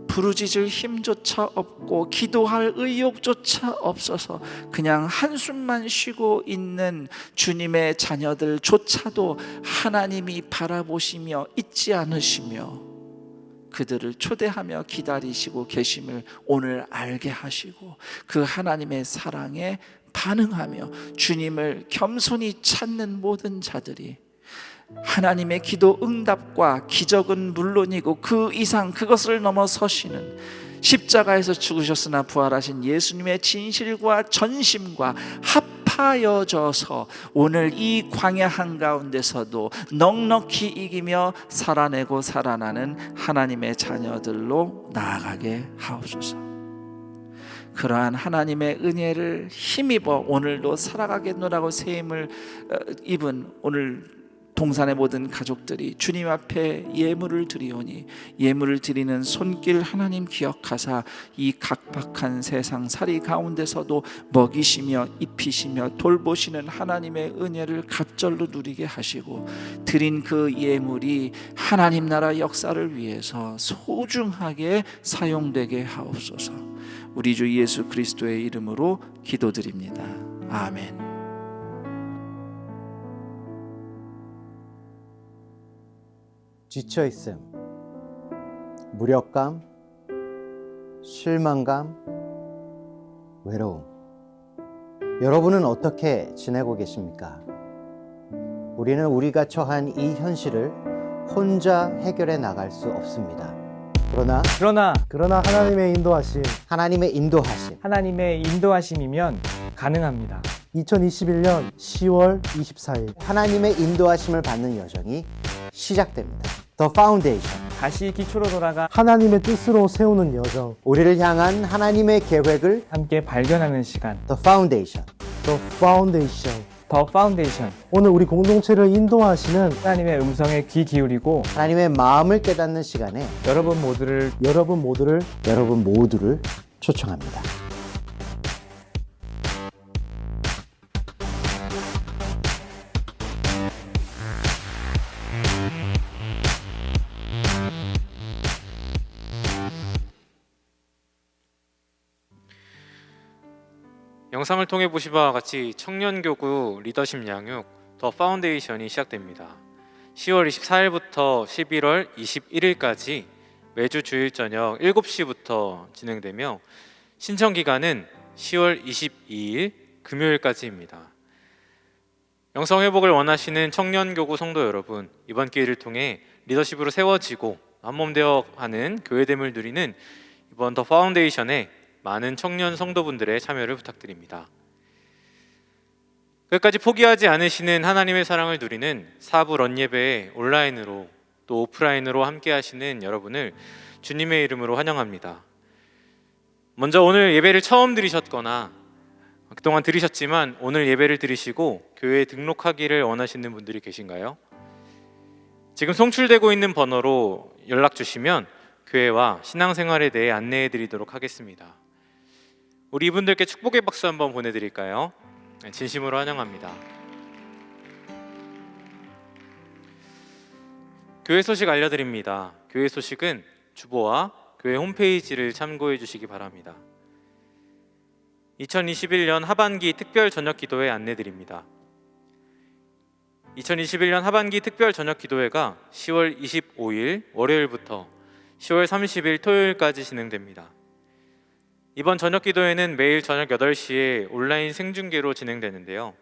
부르짖을 힘조차 없고 기도할 의욕조차 없어서 그냥 한숨만 쉬고 있는 주님의 자녀들조차도 하나님이 바라보시며 잊지 않으시며 그들을 초대하며 기다리시고 계심을 오늘 알게 하시고 그 하나님의 사랑에 반응하며 주님을 겸손히 찾는 모든 자들이 하나님의 기도 응답과 기적은 물론이고 그 이상 그것을 넘어서시는 십자가에서 죽으셨으나 부활하신 예수님의 진실과 전심과 합하여져서 오늘 이 광야 한가운데서도 넉넉히 이기며 살아내고 살아나는 하나님의 자녀들로 나아가게 하옵소서. 그러한 하나님의 은혜를 힘입어 오늘도 살아가겠노라고 세임을 입은 오늘 동산의 모든 가족들이 주님 앞에 예물을 드리오니 예물을 드리는 손길 하나님 기억하사 이 각박한 세상 살이 가운데서도 먹이시며 입히시며 돌보시는 하나님의 은혜를 갑절로 누리게 하시고 드린 그 예물이 하나님 나라 역사를 위해서 소중하게 사용되게 하옵소서. 우리 주 예수 그리스도의 이름으로 기도드립니다. 아멘. 지쳐있음, 무력감, 실망감, 외로움. 여러분은 어떻게 지내고 계십니까? 우리는 우리가 처한 이 현실을 혼자 해결해 나갈 수 없습니다. 그러나 하나님의 인도하심, 하나님의 인도하심이면 가능합니다. 2021년 10월 24일 하나님의 인도하심을 받는 여정이 시작됩니다. The Foundation, 다시 기초로 돌아가 하나님의 뜻으로 세우는 여정, 우리를 향한 하나님의 계획을 함께 발견하는 시간. The Foundation. The Foundation. 더 파운데이션. 오늘 우리 공동체를 인도하시는 하나님의 음성에 귀 기울이고 하나님의 마음을 깨닫는 시간에 여러분 모두를 여러분 모두를 초청합니다. 영상을 통해 보신 바와 같이 청년교구 리더십 양육 더 파운데이션이 시작됩니다. 10월 24일부터 11월 21일까지 매주 주일 저녁 7시부터 진행되며 신청 기간은 10월 22일 금요일까지입니다. 영성 회복을 원하시는 청년교구 성도 여러분, 이번 기회를 통해 리더십으로 세워지고 한몸 되어가는 교회됨을 누리는 이번 더 파운데이션에 많은 청년 성도분들의 참여를 부탁드립니다. 끝까지 포기하지 않으시는 하나님의 사랑을 누리는 사부 런 예배에 온라인으로 또 오프라인으로 함께 하시는 여러분을 주님의 이름으로 환영합니다. 먼저 오늘 예배를 처음 들으셨거나 그동안 들으셨지만 오늘 예배를 들으시고 교회에 등록하기를 원하시는 분들이 계신가요? 지금 송출되고 있는 번호로 연락 주시면 교회와 신앙생활에 대해 안내해 드리도록 하겠습니다. 우리 이분들께 축복의 박수 한번 보내드릴까요? 진심으로 환영합니다. 교회 소식 알려드립니다. 교회 소식은 주보와 교회 홈페이지를 참고해 주시기 바랍니다. 2021년 하반기 특별 저녁 기도회 안내드립니다. 2021년 하반기 특별 저녁 기도회가 10월 25일 월요일부터 10월 30일 토요일까지 진행됩니다. 이번 저녁 기도회는 매일 저녁 8시에 온라인 생중계로 진행되는데요.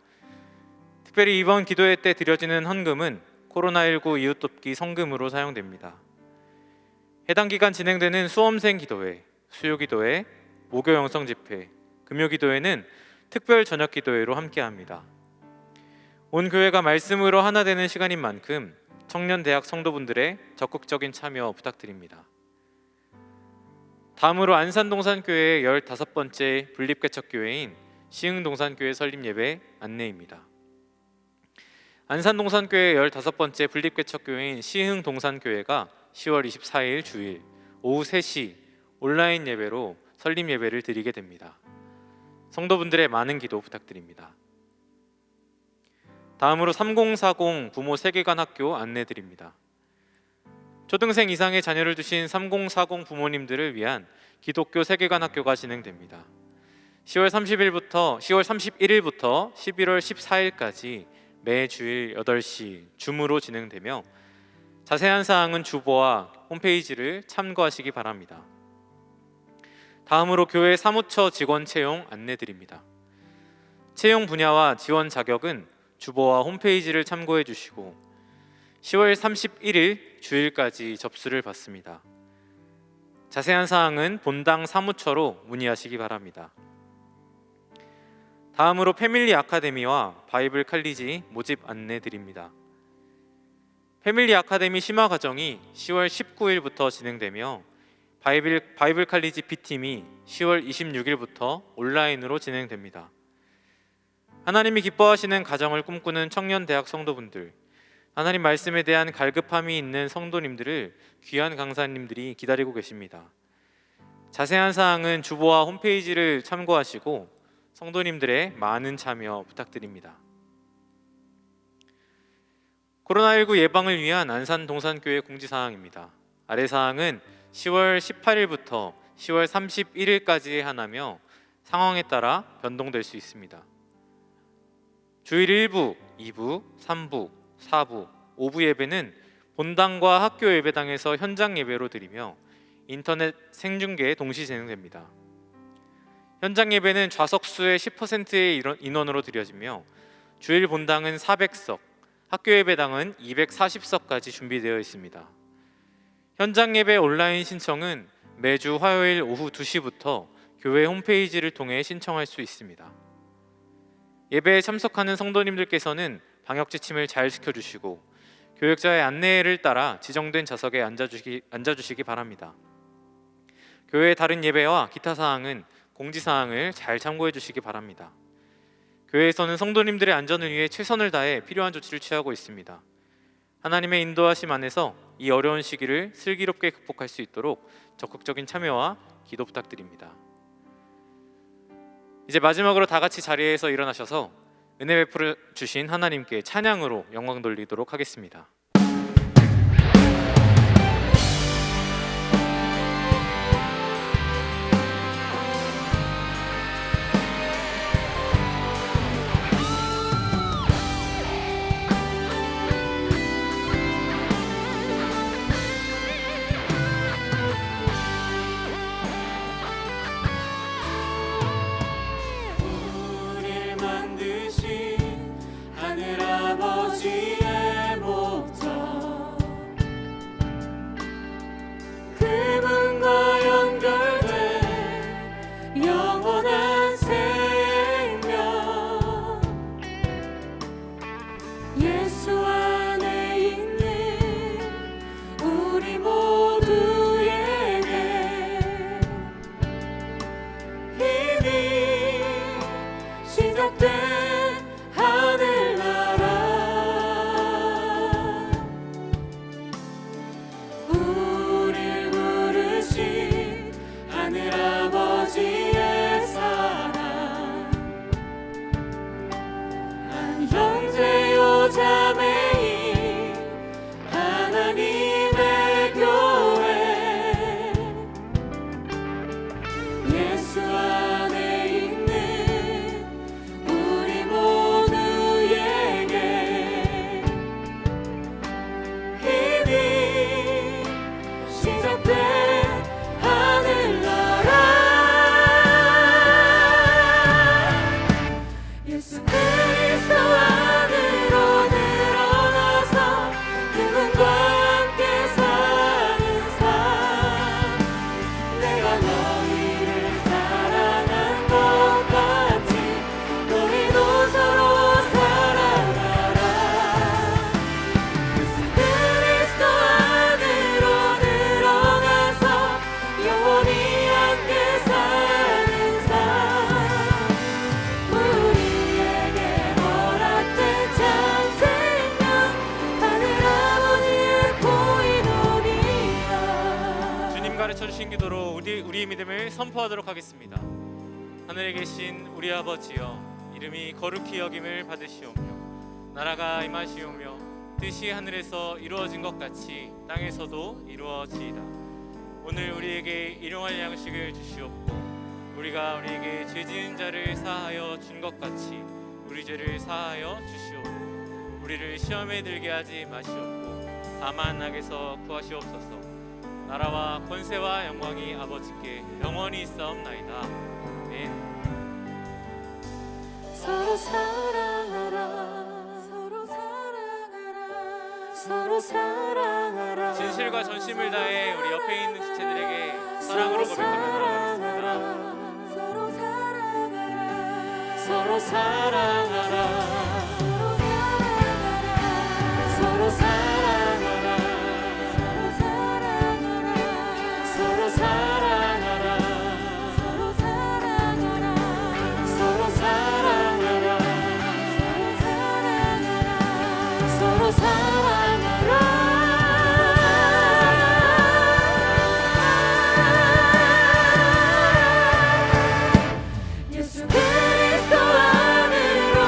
특별히 이번 기도회 때 드려지는 헌금은 코로나19 이웃돕기 성금으로 사용됩니다. 해당 기간 진행되는 수험생 기도회, 수요 기도회, 모교 영성 집회, 금요 기도회는 특별 저녁 기도회로 함께합니다. 온 교회가 말씀으로 하나 되는 시간인 만큼 청년 대학 성도분들의 적극적인 참여 부탁드립니다. 다음으로 안산동산교회의 15번째 분립개척교회인 시흥동산교회 설립예배 안내입니다. 안산동산교회의 15번째 분립개척교회인 시흥동산교회가 10월 24일 주일 오후 3시 온라인 예배로 설립예배를 드리게 됩니다. 성도분들의 많은 기도 부탁드립니다. 다음으로 3040 부모 세계관 학교 안내드립니다. 초등생 이상의 자녀를 두신 3040 부모님들을 위한 기독교 세계관 학교가 진행됩니다. 10월 31일부터 11월 14일까지 매 주일 8시 줌으로 진행되며 자세한 사항은 주보와 홈페이지를 참고하시기 바랍니다. 다음으로 교회 사무처 직원 채용 안내드립니다. 채용 분야와 지원 자격은 주보와 홈페이지를 참고해 주시고 10월 31일 주일까지 접수를 받습니다. 자세한 사항은 본당 사무처로 문의하시기 바랍니다. 다음으로 패밀리 아카데미와 바이블 칼리지 모집 안내 드립니다. 패밀리 아카데미 심화 과정이 10월 19일부터 진행되며 바이블 칼리지 B팀이 10월 26일부터 온라인으로 진행됩니다. 하나님이 기뻐하시는 가정을 꿈꾸는 청년 대학 성도분들, 하나님 말씀에 대한 갈급함이 있는 성도님들을 귀한 강사님들이 기다리고 계십니다. 자세한 사항은 주보와 홈페이지를 참고하시고 성도님들의 많은 참여 부탁드립니다. 코로나19 예방을 위한 안산동산교회 공지사항입니다. 아래 사항은 10월 18일부터 10월 31일까지에 한하며 상황에 따라 변동될 수 있습니다. 주일 1부, 2부, 3부, 4부, 5부 예배는 본당과 학교 예배당에서 현장 예배로 드리며 인터넷 생중계 동시 진행됩니다. 현장 예배는 좌석수의 10%의 인원으로 드려지며 주일 본당은 400석, 학교 예배당은 240석까지 준비되어 있습니다. 현장 예배 온라인 신청은 매주 화요일 오후 2시부터 교회 홈페이지를 통해 신청할 수 있습니다. 예배에 참석하는 성도님들께서는 방역 지침을 잘 지켜주시고 교역자의 안내를 따라 지정된 좌석에 앉아주시기 바랍니다. 교회의 다른 예배와 기타 사항은 공지사항을 잘 참고해 주시기 바랍니다. 교회에서는 성도님들의 안전을 위해 최선을 다해 필요한 조치를 취하고 있습니다. 하나님의 인도하심 안에서 이 어려운 시기를 슬기롭게 극복할 수 있도록 적극적인 참여와 기도 부탁드립니다. 이제 마지막으로 다 같이 자리에서 일어나셔서 은혜 베풀어 주신 하나님께 찬양으로 영광 돌리도록 하겠습니다. 우리를 만드신 하늘 아버지의 목적, 그분과 연결된 영원한 생명, 예수 안에 있는 우리 모두에게 이미 시작된 하늘나라, 우릴 부르신 하늘아버지의 사랑, 한 형제요 자매인 하나님의 교회, 예수 안에 있는 우리 모두에게 이미 시작된 하늘나라, 예수 그리스도 안으로 들어가서 그분과 함께 사는 삶, 내가 너희를 사랑한 것 같이 너희도 서로 사랑하라. 예수 그리스도 안으로 들어가서 영원히 함께 사는 삶, 우리에게 허락된 참 생명, 하늘아버지의 보이노니라. 주님 가르쳐 주신 기도로 우리의 믿음을 선포하도록 하겠습니다. 하늘에 계신 우리 아버지여, 이름이 거룩히 여김을 받으시오며 나라가 임하시오며 뜻이 하늘에서 이루어진 것 같이 땅에서도 이루어지이다. 오늘 우리에게 일용할 양식을 주시옵고 우리가 우리에게 죄 지은 자를 사하여 준 것 같이 우리 죄를 사하여 주시옵고 우리를 시험에 들게 하지 마시옵고 다만 악에서 구하시옵소서. 나라와 권세와 영광이 아버지께 영원히 있사옵나이다. 아멘. 서로 사랑하라, 서로 사랑하라, 서로 사랑하라. 진실과 전심을 다해 우리 옆에 있는 지체들에게 사랑으로 고백하며 나아가겠습니다. 서로 사랑하라, 서로 사랑하라, 서로 사랑하라, 서로 사랑하라, 서로 사랑하라, 서로 사랑하라, 서로 사랑하라, 서로 사랑하라. 예수 그리스도 안으로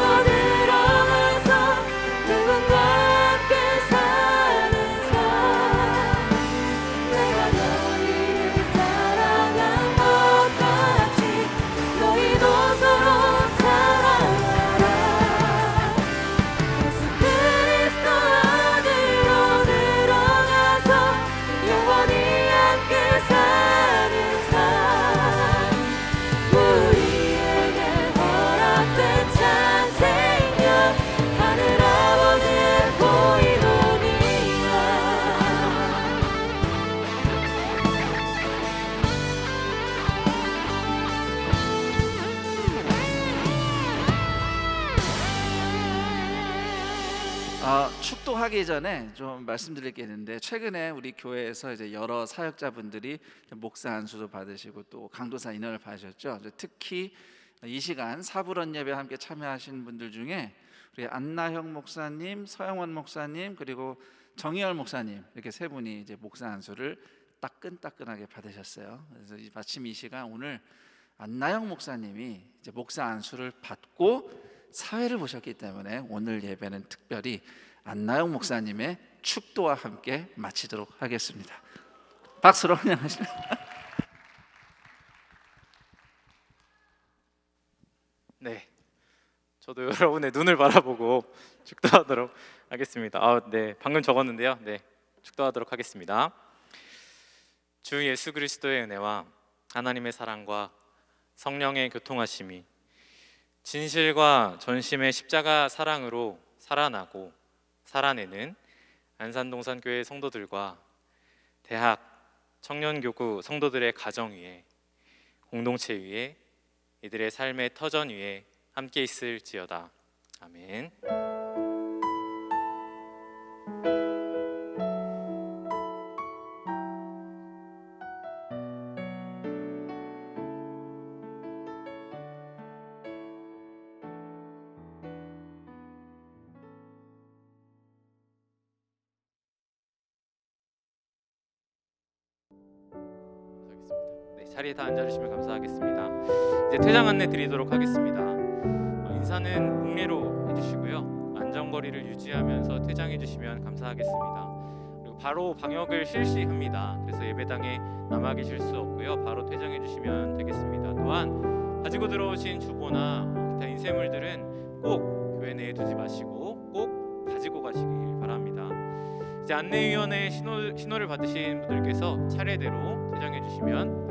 축도하기 전에 좀 말씀드릴 게 있는데, 최근에 우리 교회에서 이제 여러 사역자분들이 목사 안수도 받으시고 또 강도사 인연을 받으셨죠. 특히 이 시간 사부런 예배 함께 참여하신 분들 중에 우리 안나형 목사님, 서영원 목사님, 그리고 정희열 목사님, 이렇게 세 분이 이제 목사 안수를 따끈따끈하게 받으셨어요. 그래서 마침 이 시간 오늘 안나영 목사님이 이제 목사 안수를 받고 사회를 보셨기 때문에 오늘 예배는 특별히 안나영 목사님의 축도와 함께 마치도록 하겠습니다. 박수로 환영하시죠. 네, 저도 여러분의 눈을 바라보고 축도하도록 하겠습니다. 네, 방금 적었는데요. 네, 축도하도록 하겠습니다. 주 예수 그리스도의 은혜와 하나님의 사랑과 성령의 교통하심이 진실과 전심의 십자가 사랑으로 살아나고 살아내는 안산동산교회 성도들과 대학, 청년교구 성도들의 가정 위에, 공동체 위에, 이들의 삶의 터전 위에 함께 있을지어다. 아멘. 네, 자리에 다 앉아주시면 감사하겠습니다. 이제 퇴장 안내 드리도록 하겠습니다. 인사는 묵례로 해주시고요. 안전거리를 유지하면서 퇴장해 주시면 감사하겠습니다. 그리고 바로 방역을 실시합니다. 그래서 예배당에 남아 계실 수 없고요. 바로 퇴장해 주시면 되겠습니다. 또한 가지고 들어오신 주보나 기타 인쇄물들은 꼭 교회 내에 두지 마시고 꼭 가지고 가시길 바랍니다. 이제 안내위원회 신호를 받으신 분들께서 차례대로 퇴장해 주시면